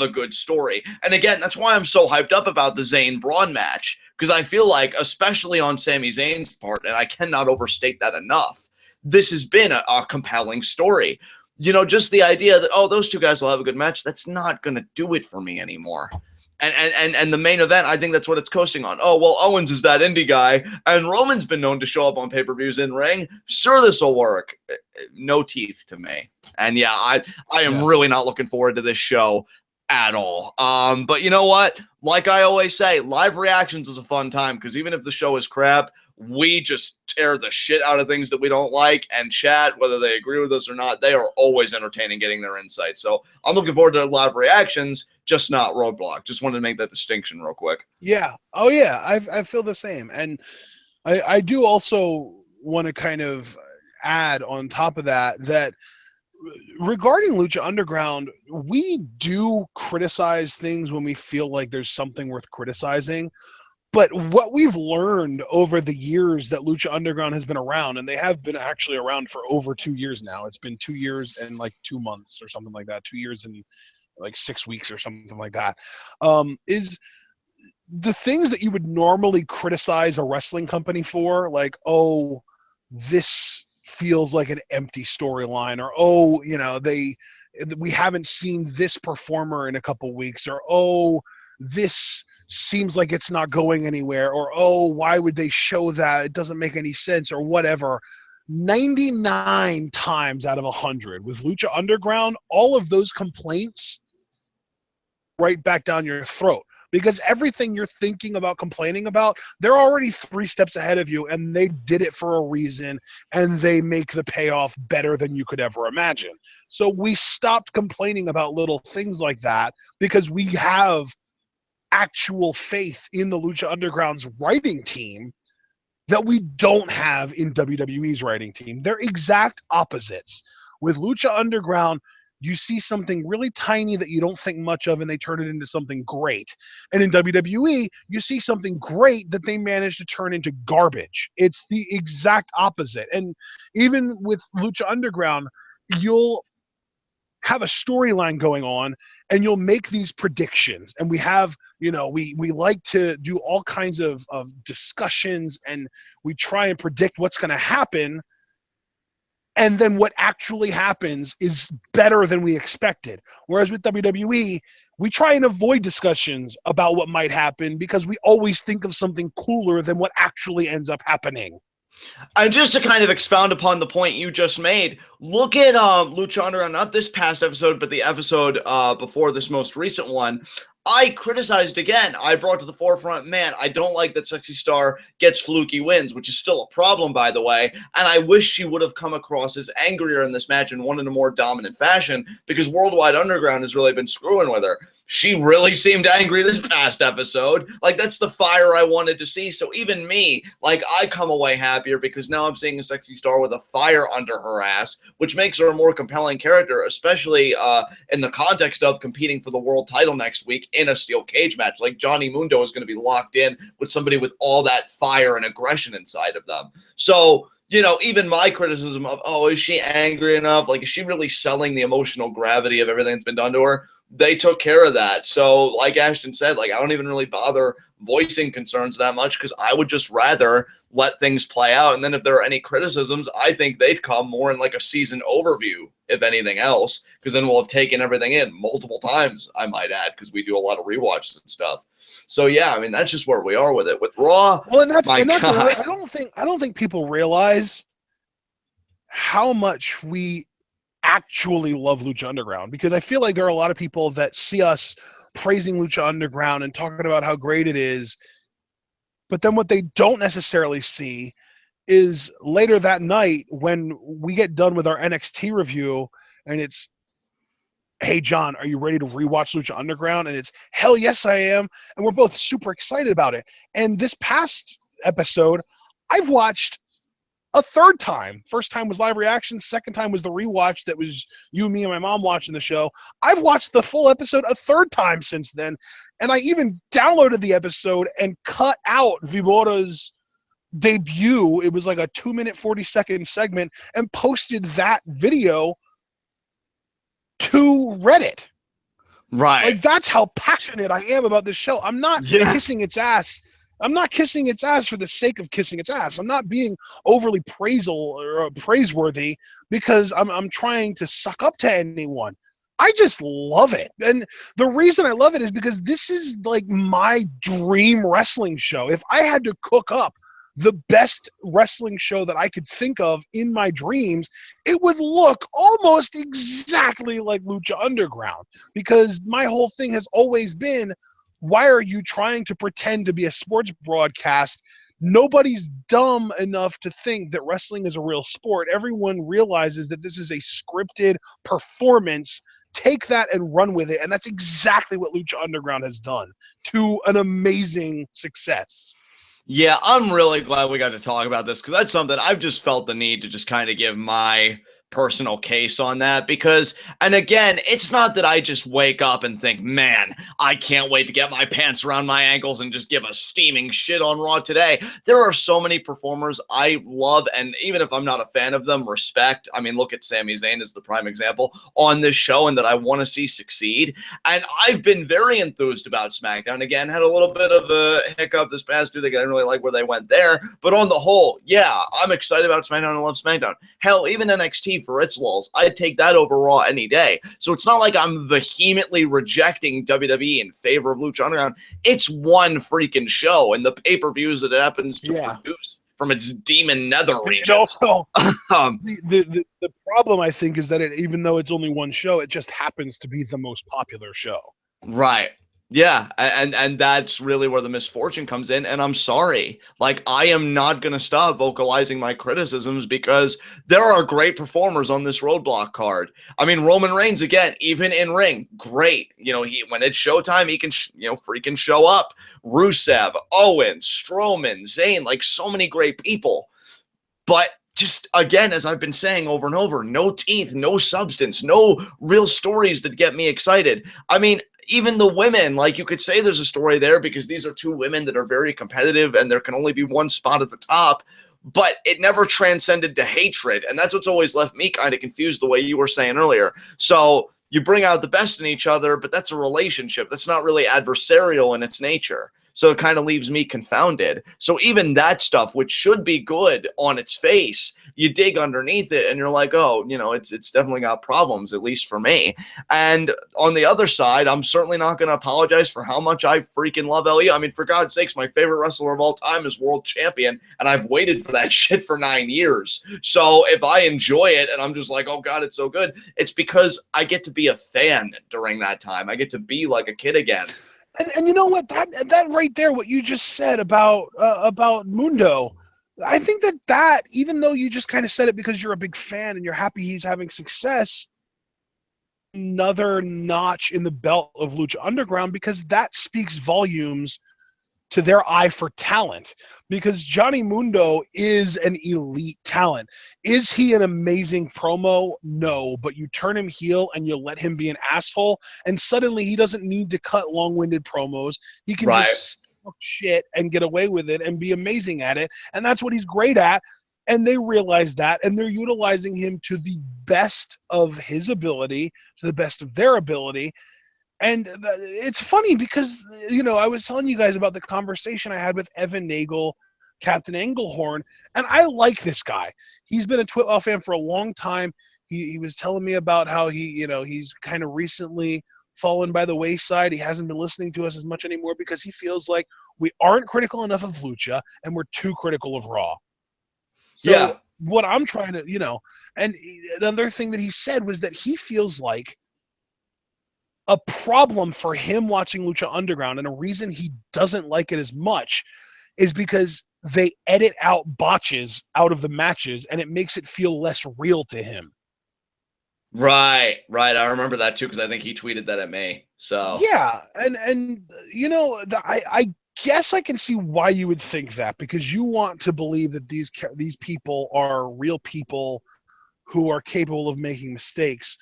a good story. And again, that's why I'm so hyped up about the Zayn Braun match, because I feel like, especially on Sami Zayn's part, and I cannot overstate that enough, this has been a compelling story. just the idea that, oh, those two guys will have a good match, that's not going to do it for me anymore. And the main event, I think that's what it's coasting on. Oh, well, Owens is that indie guy, and Roman's been known to show up on pay-per-views in ring. Sure, this will work. No teeth to me. And yeah, I am really not looking forward to this show at all. But you know what? Like I always say, live reactions is a fun time, because even if the show is crap, we just tear the shit out of things that we don't like, and chat, whether they agree with us or not, they are always entertaining getting their insight. So I'm looking forward to live reactions, just not Roadblock. Just wanted to make that distinction real quick. Yeah. Oh, yeah. I feel the same. And I do also want to kind of add on top of that regarding Lucha Underground, we do criticize things when we feel like there's something worth criticizing. But what we've learned over the years that Lucha Underground has been around, and they have been actually around for over 2 years now. It's been 2 years and like 2 months or something like that. 2 years and like 6 weeks or something like that. Is the things that you would normally criticize a wrestling company for, like, oh, this feels like an empty storyline, or oh, we haven't seen this performer in a couple weeks, or oh, this seems like it's not going anywhere, or oh, why would they show that? It doesn't make any sense, or whatever. 99 times out of 100 with Lucha Underground, all of those complaints right back down your throat, because everything you're thinking about complaining about, they're already 3 steps ahead of you, and they did it for a reason, and they make the payoff better than you could ever imagine. So we stopped complaining about little things like that, because we have actual faith in the Lucha Underground's writing team that we don't have in WWE's writing team. They're exact opposites. With Lucha Underground, you see something really tiny that you don't think much of, and they turn it into something great. And in WWE, you see something great that they manage to turn into garbage. It's the exact opposite. And even with Lucha Underground, you'll have a storyline going on, and you'll make these predictions. And we have, we like to do all kinds of discussions, and we try and predict what's going to happen. And then what actually happens is better than we expected. Whereas with WWE, we try and avoid discussions about what might happen, because we always think of something cooler than what actually ends up happening. And just to kind of expound upon the point you just made, look at Lucha Underground, not this past episode, but the episode before this most recent one. I criticized again. I brought to the forefront, man, I don't like that Sexy Star gets fluky wins, which is still a problem, by the way. And I wish she would have come across as angrier in this match and won in a more dominant fashion, because Worldwide Underground has really been screwing with her. She really seemed angry this past episode. Like, that's the fire I wanted to see. So even me, like, I come away happier, because now I'm seeing a Sexy Star with a fire under her ass, which makes her a more compelling character, especially in the context of competing for the world title next week in a steel cage match. Like, Johnny Mundo is going to be locked in with somebody with all that fire and aggression inside of them. So, even my criticism of, oh, is she angry enough? Like, is she really selling the emotional gravity of everything that's been done to her? They took care of that. So like Ashton said, like, I don't even really bother voicing concerns that much, because I would just rather let things play out. And then if there are any criticisms, I think they'd come more in like a season overview, if anything else, because then we'll have taken everything in multiple times, I might add, because we do a lot of rewatches and stuff. So yeah, I mean, that's just where we are with it. With Raw, well, and that's I don't think people realize how much we actually love Lucha Underground, because I feel like there are a lot of people that see us praising Lucha Underground and talking about how great it is, but then what they don't necessarily see is later that night when we get done with our NXT review, and it's, hey John, are you ready to rewatch Lucha Underground? And it's, hell yes I am, and we're both super excited about it. And this past episode, I've watched a third time. First time was live reaction. Second time was the rewatch that was you, me, and my mom watching the show. I've watched the full episode a third time since then. And I even downloaded the episode and cut out Vibora's debut. It was like a 2-minute, 40-second segment, and posted that video to Reddit. Right. Like, that's how passionate I am about this show. I'm not kissing its ass I'm not kissing its ass for the sake of kissing its ass. I'm not being overly praiseworthy because I'm trying to suck up to anyone. I just love it. And the reason I love it is because this is like my dream wrestling show. If I had to cook up the best wrestling show that I could think of in my dreams, it would look almost exactly like Lucha Underground, because my whole thing has always been, why are you trying to pretend to be a sports broadcast? Nobody's dumb enough to think that wrestling is a real sport. Everyone realizes that this is a scripted performance. Take that and run with it. And that's exactly what Lucha Underground has done to an amazing success. Yeah, I'm really glad we got to talk about this, because that's something I've just felt the need to just kind of give my personal case on that. Because, and again, it's not that I just wake up and think, man, I can't wait to get my pants around my ankles and just give a steaming shit on Raw today. There are so many performers I love, and even if I'm not a fan of them, respect. I mean, look at Sami Zayn as the prime example on this show, and that I want to see succeed. And I've been very enthused about SmackDown. Again, had a little bit of a hiccup this past week. I didn't really like where they went there. But on the whole, yeah, I'm excited about SmackDown. I love SmackDown. Hell, even NXT for its lulls, I'd take that over Raw any day. So it's not like I'm vehemently rejecting WWE in favor of Lucha Underground. It's one freaking show, and the pay-per-views that it happens to produce from its demon nether region. Also, the problem, I think, is that even though it's only one show, it just happens to be the most popular show. Right. Yeah, and that's really where the misfortune comes in, and I'm sorry. Like, I am not going to stop vocalizing my criticisms, because there are great performers on this Roadblock card. I mean, Roman Reigns, again, even in ring, great. You know, when it's showtime, he can, freaking show up. Rusev, Owens, Strowman, Zayn, like, so many great people. But just, again, as I've been saying over and over, no teeth, no substance, no real stories that get me excited. I mean, even the women, like, you could say there's a story there because these are two women that are very competitive and there can only be one spot at the top, but it never transcended to hatred. And that's what's always left me kind of confused, the way you were saying earlier. So you bring out the best in each other, but that's a relationship. That's not really adversarial in its nature. So it kind of leaves me confounded. So even that stuff, which should be good on its face, you dig underneath it and you're like, oh, it's definitely got problems, at least for me. And on the other side, I'm certainly not going to apologize for how much I freaking love LE. I mean, for God's sakes, my favorite wrestler of all time is world champion, and I've waited for that shit for 9 years. So if I enjoy it and I'm just like, oh God, it's so good, it's because I get to be a fan during that time. I get to be like a kid again. And you know what, that right there, what you just said about Mundo, I think that even though you just kind of said it because you're a big fan and you're happy he's having success, another notch in the belt of Lucha Underground, because that speaks volumes to their eye for talent, because Johnny Mundo is an elite talent. Is he an amazing promo? No, but you turn him heel and you let him be an asshole, and suddenly he doesn't need to cut long-winded promos. He can just talk shit and get away with it and be amazing at it, and that's what he's great at. And they realize that, and they're utilizing him to the best of his ability, to the best of their ability. And it's funny because, I was telling you guys about the conversation I had with Evan Nagel, Captain Englehorn, and I like this guy. He's been a Twitwell fan for a long time. He was telling me about how he's kind of recently fallen by the wayside. He hasn't been listening to us as much anymore because he feels like we aren't critical enough of Lucha and we're too critical of Raw. So what I'm trying to, and another thing that he said was that he feels like a problem for him watching Lucha Underground, and a reason he doesn't like it as much, is because they edit out botches out of the matches and it makes it feel less real to him. Right. I remember that too, because I think he tweeted that at me. So yeah, and I guess I can see why you would think that, because you want to believe that these people are real people who are capable of making mistakes.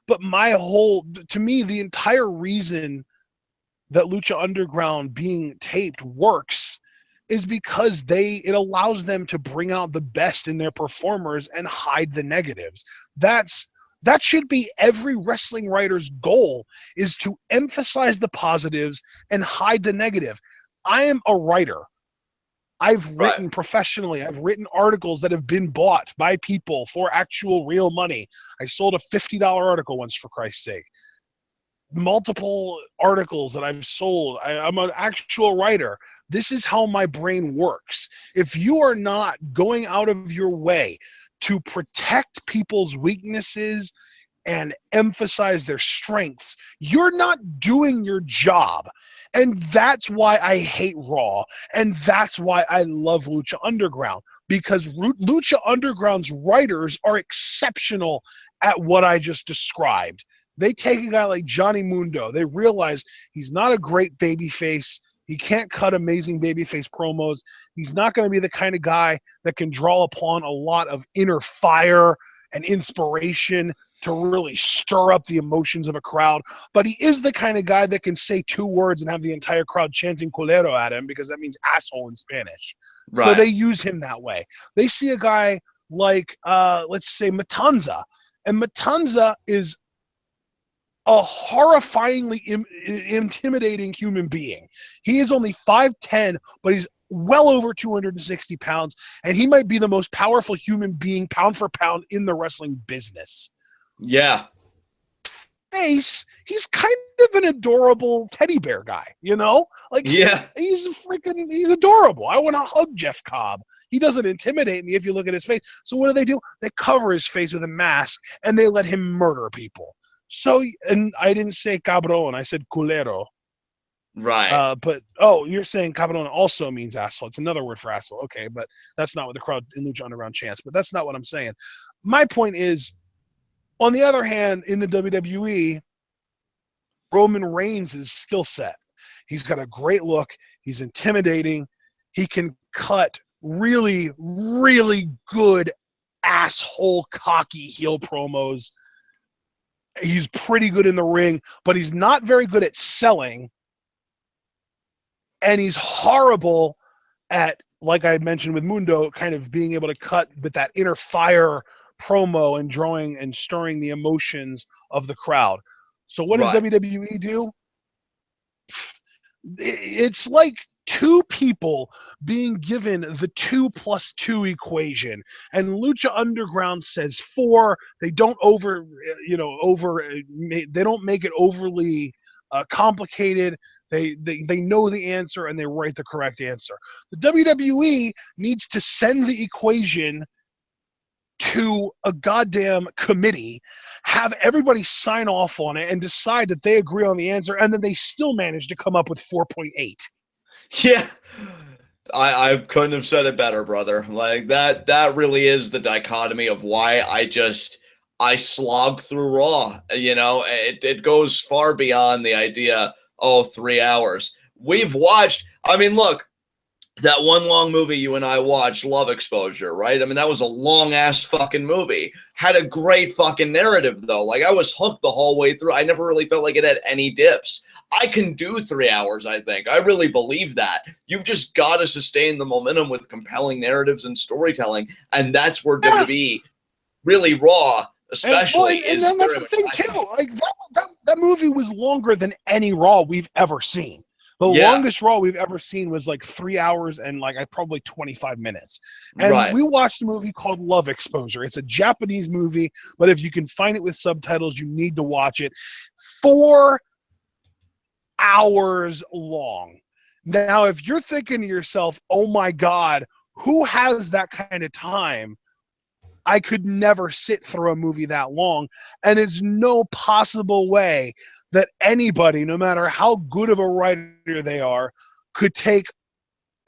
But to me, the entire reason that Lucha Underground being taped works is because it allows them to bring out the best in their performers and hide the negatives. That should be every wrestling writer's goal, is to emphasize the positives and hide the negative. I am a writer. I've Right. written professionally. I've written articles that have been bought by people for actual real money. I sold a $50 article once, for Christ's sake. Multiple articles that I've sold. I'm an actual writer. This is how my brain works. If you are not going out of your way to protect people's weaknesses and emphasize their strengths, you're not doing your job. And that's why I hate Raw. And that's why I love Lucha Underground. Because Lucha Underground's writers are exceptional at what I just described. They take a guy like Johnny Mundo. They realize he's not a great babyface. He can't cut amazing babyface promos. He's not going to be the kind of guy that can draw upon a lot of inner fire and inspiration to really stir up the emotions of a crowd. But he is the kind of guy that can say 2 words and have the entire crowd chanting culero at him, because that means asshole in Spanish. Right. So they use him that way. They see a guy like, let's say, Matanza. And Matanza is a horrifyingly intimidating human being. He is only 5'10", but he's well over 260 pounds, and he might be the most powerful human being pound for pound in the wrestling business. Yeah. Face, he's kind of an adorable teddy bear guy, you know? Like, Yeah. he's adorable. I want to hug Jeff Cobb. He doesn't intimidate me if you look at his face. So what do? They cover his face with a mask, and they let him murder people. So, and I didn't say cabron, I said culero. Right. But, you're saying cabron also means asshole. It's another word for asshole. Okay, but that's not what the crowd in Lucha Underground chants. But that's not what I'm saying. My point is, on the other hand, in the WWE, Roman Reigns' skill set. He's got a great look. He's intimidating. He can cut really, really good asshole cocky heel promos. He's pretty good in the ring, but he's not very good at selling. And he's horrible at, like I mentioned with Mundo, kind of being able to cut with that inner fire promo and drawing and stirring the emotions of the crowd. So what does WWE do? It's like 2 people being given the 2+2 equation, and Lucha Underground says 4. They don't they don't make it overly complicated. They know the answer, and they write the correct answer. The WWE needs to send the equation to a goddamn committee, have everybody sign off on it, and decide that they agree on the answer, and then they still manage to come up with 4.8. Yeah. I couldn't have said it better, brother. Like, that really is the dichotomy of why I slog through Raw. You know, it goes far beyond the idea, 3 hours. We've watched, I mean, look, that one long movie you and I watched, Love Exposure, right? I mean, that was a long-ass fucking movie. Had a great fucking narrative, though. Like, I was hooked the whole way through. I never really felt like it had any dips. I can do 3 hours, I think. I really believe that. You've just got to sustain the momentum with compelling narratives and storytelling, and that's where WWE, really Raw, especially, and then that's the thing, too. Like, that movie was longer than any Raw we've ever seen. The longest Raw we've ever seen was like 3 hours and probably 25 minutes. And we watched a movie called Love Exposure. It's a Japanese movie, but if you can find it with subtitles, you need to watch it. 4 hours long. Now, if you're thinking to yourself, oh my God, who has that kind of time? I could never sit through a movie that long. And it's no possible way that anybody, no matter how good of a writer they are, could take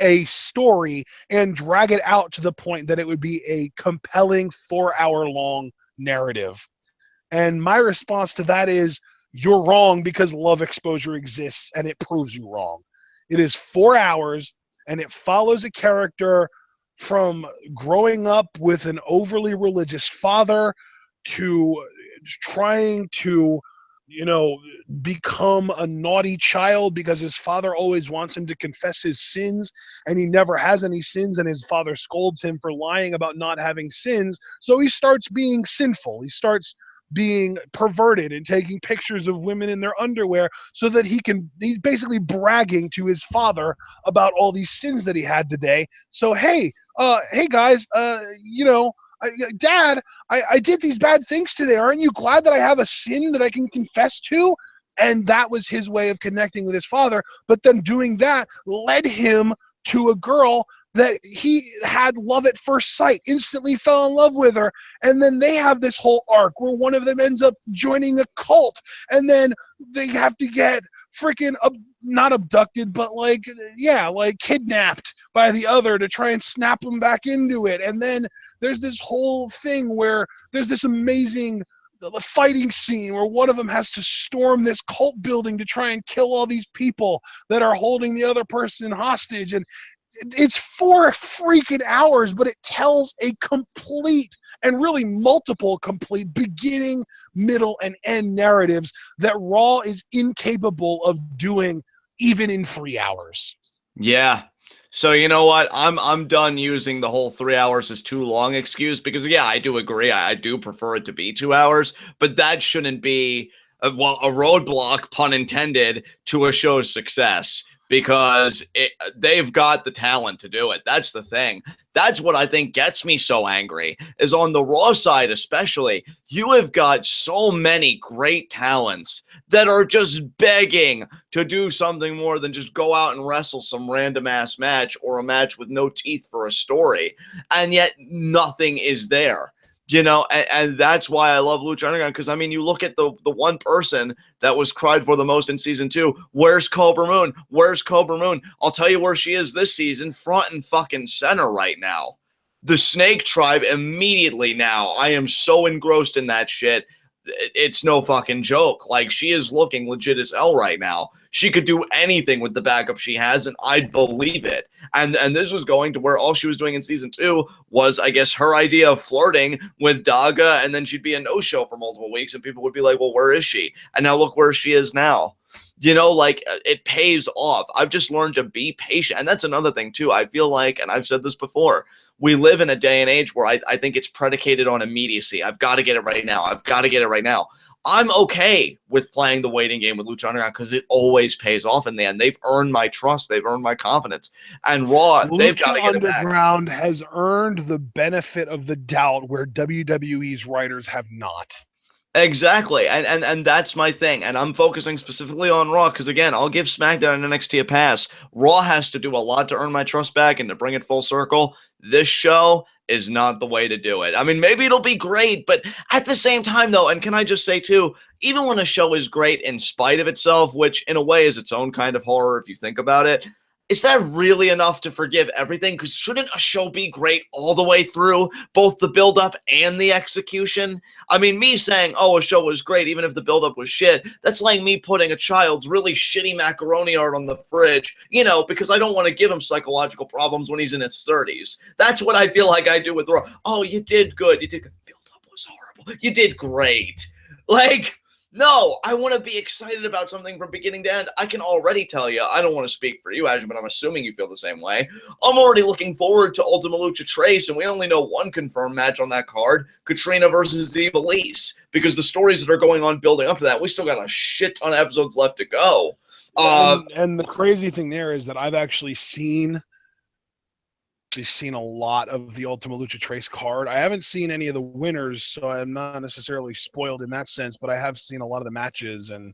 a story and drag it out to the point that it would be a compelling 4-hour-long narrative. And my response to that is, you're wrong, because Love Exposure exists, and it proves you wrong. It is 4 hours, and it follows a character from growing up with an overly religious father to trying to become a naughty child because his father always wants him to confess his sins, and he never has any sins, and his father scolds him for lying about not having sins. So he starts being sinful. He starts being perverted and taking pictures of women in their underwear so that he's basically bragging to his father about all these sins that he had today. So, hey guys, Dad, I did these bad things today. Aren't you glad that I have a sin that I can confess to? And that was his way of connecting with his father. But then doing that led him to a girl that he had love at first sight, instantly fell in love with her. And then they have this whole arc where one of them ends up joining a cult. And then they have to get freaking not abducted, but like kidnapped by the other to try and snap them back into it. And then there's this whole thing where there's this amazing fighting scene where one of them has to storm this cult building to try and kill all these people that are holding the other person hostage. And it's 4 freaking hours, but it tells a complete and really multiple complete beginning, middle, and end narratives that Raw is incapable of doing even in 3 hours. Yeah. So you know what? I'm done using the whole 3 hours is too long excuse, because yeah, I do agree. I do prefer it to be 2 hours, but that shouldn't be a roadblock, pun intended, to a show's success, because they've got the talent to do it. That's the thing. That's what I think gets me so angry, is on the Raw side especially, you have got so many great talents that are just begging to do something more than just go out and wrestle some random ass match or a match with no teeth for a story. And yet nothing is there. And that's why I love Lucha Underground, because, I mean, you look at the one person that was cried for the most in season 2. Where's Cobra Moon? Where's Cobra Moon? I'll tell you where she is this season, front and fucking center right now. The Snake Tribe immediately now. I am so engrossed in that shit. It's no fucking joke. Like, she is looking legit as hell right now. She could do anything with the backup she has, and I'd believe it. And this was going to where all she was doing in season 2 was, I guess, her idea of flirting with Daga, and then she'd be a no-show for multiple weeks, and people would be like, well, where is she? And now look where she is now. It pays off. I've just learned to be patient. And that's another thing, too. I feel like, and I've said this before, we live in a day and age where I think it's predicated on immediacy. I've got to get it right now. I've got to get it right now. I'm okay with playing the waiting game with Lucha Underground because it always pays off in the end. They've earned my trust. They've earned my confidence. And Raw, they've got to get it back. Lucha Underground has earned the benefit of the doubt where WWE's writers have not. Exactly. And that's my thing. And I'm focusing specifically on Raw because, again, I'll give SmackDown and NXT a pass. Raw has to do a lot to earn my trust back and to bring it full circle. This show is not the way to do it. I mean, maybe it'll be great, but at the same time, though, and can I just say, too, even when a show is great in spite of itself, which in a way is its own kind of horror if you think about it, is that really enough to forgive everything? Because shouldn't a show be great all the way through, both the build-up and the execution? I mean, me saying, oh, a show was great, even if the build-up was shit, that's like me putting a child's really shitty macaroni art on the fridge, because I don't want to give him psychological problems when he's in his 30s. That's what I feel like I do with Raw. Oh, you did good. You did good. Build-up was horrible. You did great. No, I want to be excited about something from beginning to end. I can already tell you, I don't want to speak for you, Ashton, but I'm assuming you feel the same way. I'm already looking forward to Ultima Lucha Trace, and we only know one confirmed match on that card, Katrina versus the Elise, because the stories that are going on building up to that, we still got a shit ton of episodes left to go. And the crazy thing there is that I've actually seen a lot of the Ultima Lucha Trace card. I haven't seen any of the winners, so I'm not necessarily spoiled in that sense, but I have seen a lot of the matches, and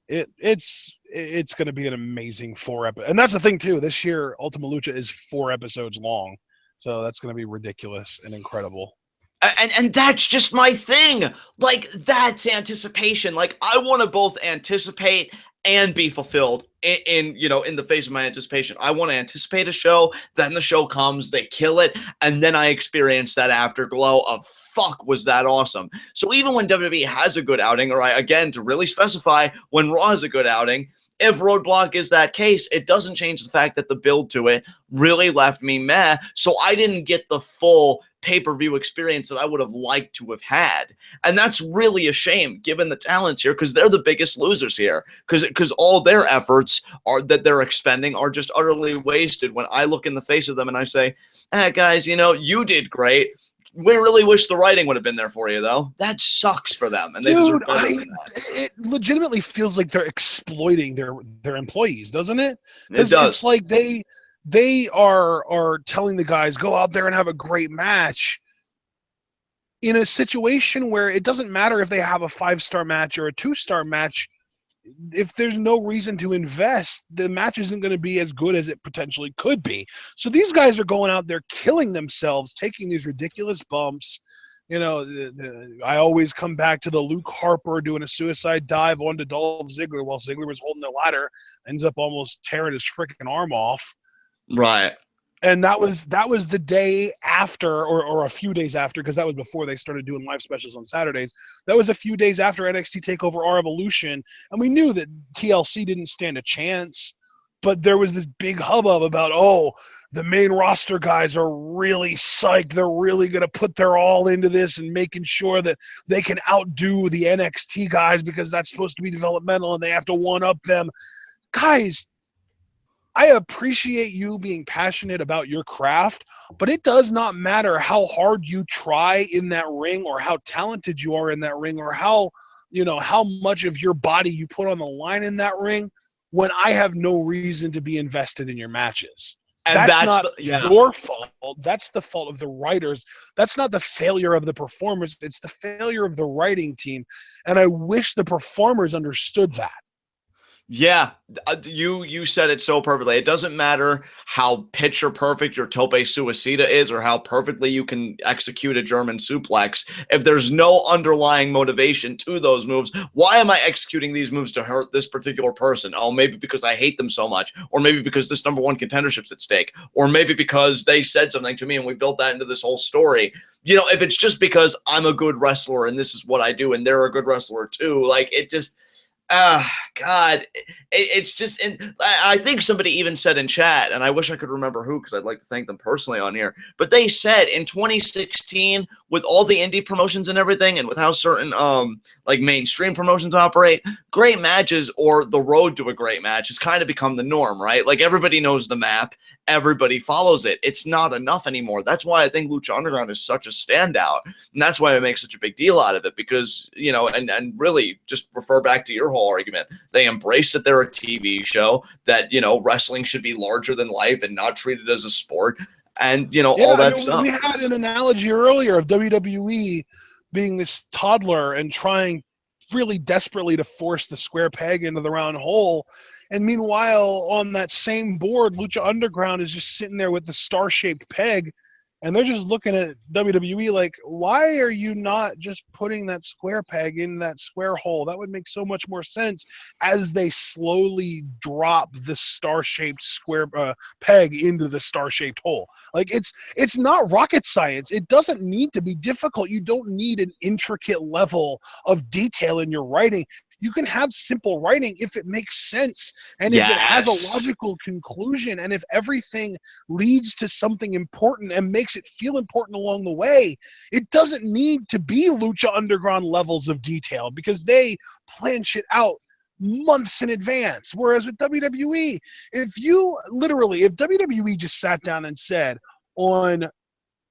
it's going to be an amazing 4 episodes. And that's the thing too, this year Ultima Lucha is 4 episodes long, so that's going to be ridiculous and incredible. And that's just my thing. That's anticipation. I want to both anticipate and be fulfilled in the face of my anticipation. I want to anticipate a show, then the show comes, they kill it, and then I experience that afterglow of fuck, was that awesome. So even when WWE has a good outing, or again, to really specify, when Raw has a good outing, if Roadblock is that case, it doesn't change the fact that the build to it really left me meh, so I didn't get the full pay-per-view experience that I would have liked to have had. And that's really a shame, given the talents here, because they're the biggest losers here, because all their efforts that they're expending are just utterly wasted when I look in the face of them and I say, guys, you did great. We really wish the writing would have been there for you, though. That sucks for them, and they deserve better than that. It legitimately feels like they're exploiting their employees, doesn't it? It does. It's like they are telling the guys, go out there and have a great match in a situation where it doesn't matter if they have a 5-star match or a 2-star match. If there's no reason to invest, the match isn't going to be as good as it potentially could be. So these guys are going out there killing themselves, taking these ridiculous bumps. You know, I always come back to the Luke Harper doing a suicide dive onto Dolph Ziggler while Ziggler was holding the ladder, ends up almost tearing his freaking arm off. Right. And that was the day after, or a few days after, because that was before they started doing live specials on Saturdays. That was a few days after NXT TakeOver Our Evolution, and we knew that TLC didn't stand a chance. But there was this big hubbub about, oh, the main roster guys are really psyched. They're really going to put their all into this and making sure that they can outdo the NXT guys because that's supposed to be developmental and they have to one-up them. Guys, I appreciate you being passionate about your craft, but it does not matter how hard you try in that ring or how talented you are in that ring or how much of your body you put on the line in that ring when I have no reason to be invested in your matches. And that's not your fault. That's the fault of the writers. That's not the failure of the performers. It's the failure of the writing team. And I wish the performers understood that. Yeah, you said it so perfectly. It doesn't matter how picture perfect your tope suicida is or how perfectly you can execute a German suplex. If there's no underlying motivation to those moves, why am I executing these moves to hurt this particular person? Oh, maybe because I hate them so much, or maybe because this number one contendership's at stake, or maybe because they said something to me and we built that into this whole story. You know, if it's just because I'm a good wrestler and this is what I do and they're a good wrestler too, like it just... God, it's just, and I think somebody even said in chat, and I wish I could remember who, because I'd like to thank them personally on here, but they said in 2016, with all the indie promotions and everything, and with how certain, like mainstream promotions operate, great matches or the road to a great match has kind of become the norm, right? Like everybody knows the map. Everybody follows it. It's not enough anymore. That's why I think Lucha Underground is such a standout. And that's why I make such a big deal out of it because, you know, and really just refer back to your whole argument. They embrace that they're a TV show, that, you know, wrestling should be larger than life and not treated as a sport. And, you know, all that stuff. We had an analogy earlier of WWE being this toddler and trying really desperately to force the square peg into the round hole. And meanwhile, on that same board, Lucha Underground is just sitting there with the star-shaped peg, and they're just looking at WWE like, why are you not just putting that square peg in that square hole? That would make so much more sense as they slowly drop the star-shaped square peg into the star-shaped hole. Like, it's not rocket science. It doesn't need to be difficult. You don't need an intricate level of detail in your writing. You can have simple writing if it makes sense and if it has a logical conclusion and if everything leads to something important and makes it feel important along the way. It doesn't need to be Lucha Underground levels of detail because they plan shit out months in advance. Whereas with WWE, if WWE just sat down and said on,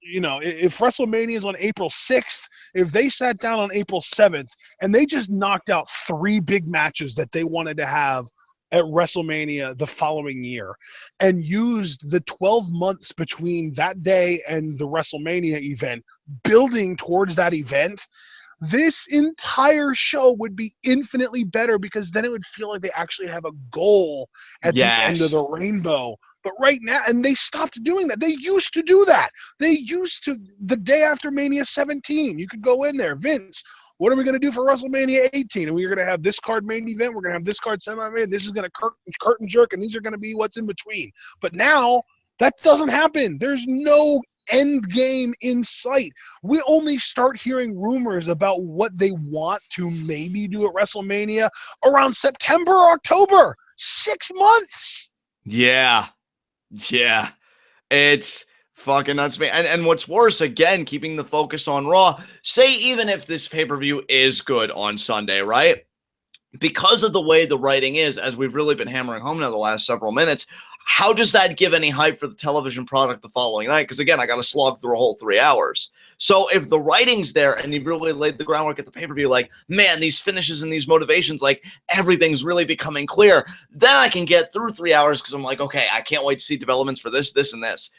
you know, if WrestleMania is on April 6th, if they sat down on April 7th and they just knocked out 3 big matches that they wanted to have at WrestleMania the following year and used the 12 months between that day and the WrestleMania event building towards that event, this entire show would be infinitely better because then it would feel like they actually have a goal at the end of the rainbow. But right now, and they stopped doing that. They used to do that. They used to, the day after Mania 17, you could go in there, Vince, what are we going to do for WrestleMania 18? And we're going to have this card main event. We're going to have this card semi-main. This is going to curtain jerk, and these are going to be what's in between. But now, that doesn't happen. There's no end game in sight. We only start hearing rumors about what they want to maybe do at WrestleMania around September or October. 6 months. Yeah. It's fucking nuts to me. And what's worse, again, keeping the focus on Raw, say even if this pay-per-view is good on Sunday, right? Because of the way the writing is, as we've really been hammering home now the last several minutes, how does that give any hype for the television product the following night? Because again, I got to slog through a whole 3 hours. So if the writing's there and you've really laid the groundwork at the pay-per-view, like, man, these finishes and these motivations, like, everything's really becoming clear, then I can get through 3 hours because I'm like, okay, I can't wait to see developments for this, this, and this.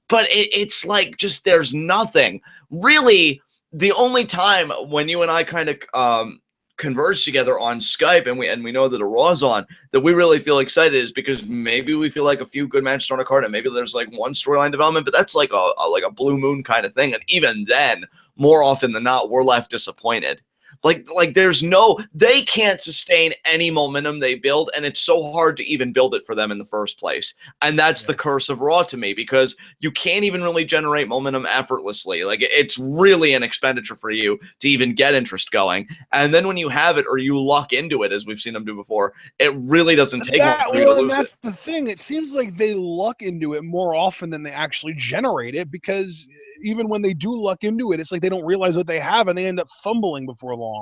But it's like, just, there's nothing. Really, the only time when you and I kind of converge together on Skype and we know that a Raw's on, that we really feel excited is because maybe we feel like a few good matches on a card and maybe there's like one storyline development, but that's like a blue moon kind of thing. And even then, more often than not, we're left disappointed. Like there's no, they can't sustain any momentum they build, and it's so hard to even build it for them in the first place. And that's the curse of Raw to me, because you can't even really generate momentum effortlessly. Like, it's really an expenditure for you to even get interest going. And then when you have it, or you luck into it, as we've seen them do before, it really doesn't take long for you to lose it. That's the thing. It seems like they luck into it more often than they actually generate it, because even when they do luck into it, it's like they don't realize what they have and they end up fumbling before long.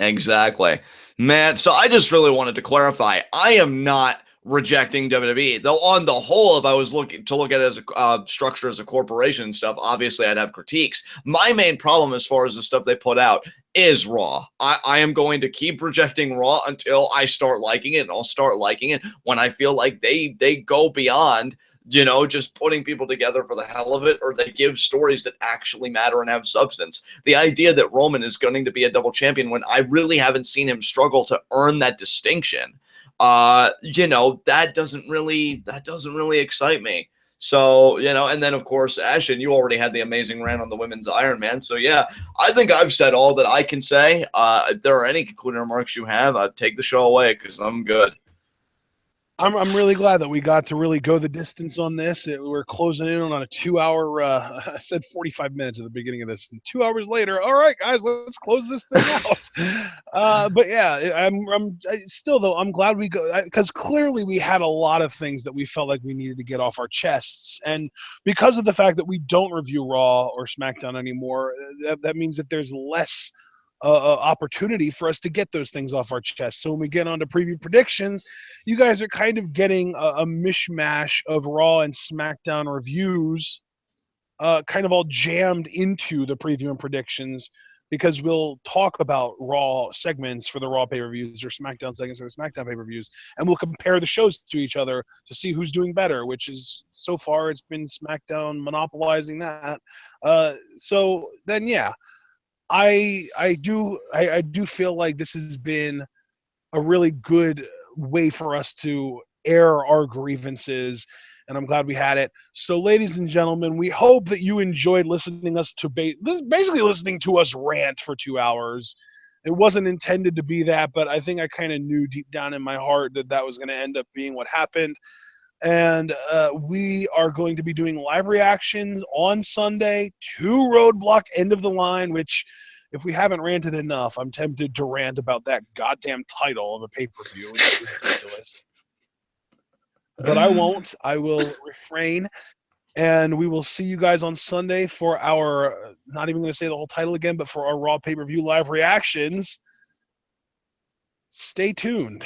Exactly, man. So I just really wanted to clarify, I am not rejecting WWE, though. On the whole, if I was looking to look at it as a structure as a corporation and stuff, obviously I'd have critiques. My main problem as far as the stuff they put out is Raw. I am going to keep rejecting Raw until I start liking it, and I'll start liking it when I feel like they go beyond, you know, just putting people together for the hell of it, or they give stories that actually matter and have substance. The idea that Roman is going to be a double champion when I really haven't seen him struggle to earn that distinction, you know, that doesn't really excite me. So, you know, and then of course, Ashton, you already had the amazing rant on the women's Iron Man. So yeah, I think I've said all that I can say. If there are any concluding remarks you have, I'd take the show away, because I'm good. I'm really glad that we got to really go the distance on this. We're closing in on a 2 hour. I said 45 minutes at the beginning of this, and 2 hours later, all right, guys, let's close this thing out. But yeah, I'm still, though, I'm glad we go, because clearly we had a lot of things that we felt like we needed to get off our chests, and because of the fact that we don't review Raw or SmackDown anymore, that means that there's less opportunity for us to get those things off our chest. So when we get on to preview predictions, you guys are kind of getting a mishmash of Raw and SmackDown reviews, kind of all jammed into the preview and predictions, because we'll talk about Raw segments for the Raw pay-per-views or SmackDown segments for the SmackDown pay-per-views, and we'll compare the shows to each other to see who's doing better, which is, so far, it's been SmackDown monopolizing that. So then, yeah, I do feel like this has been a really good way for us to air our grievances, and I'm glad we had it. So, ladies and gentlemen, we hope that you enjoyed listening us to basically listening to us rant for 2 hours. It wasn't intended to be that, but I think I kind of knew deep down in my heart that that was going to end up being what happened. And we are going to be doing live reactions on Sunday to Roadblock End of the Line, which, if we haven't ranted enough, I'm tempted to rant about that goddamn title of a pay-per-view. It's ridiculous. But I won't. I will refrain. And we will see you guys on Sunday for our, not even going to say the whole title again, but for our Raw pay-per-view live reactions. Stay tuned.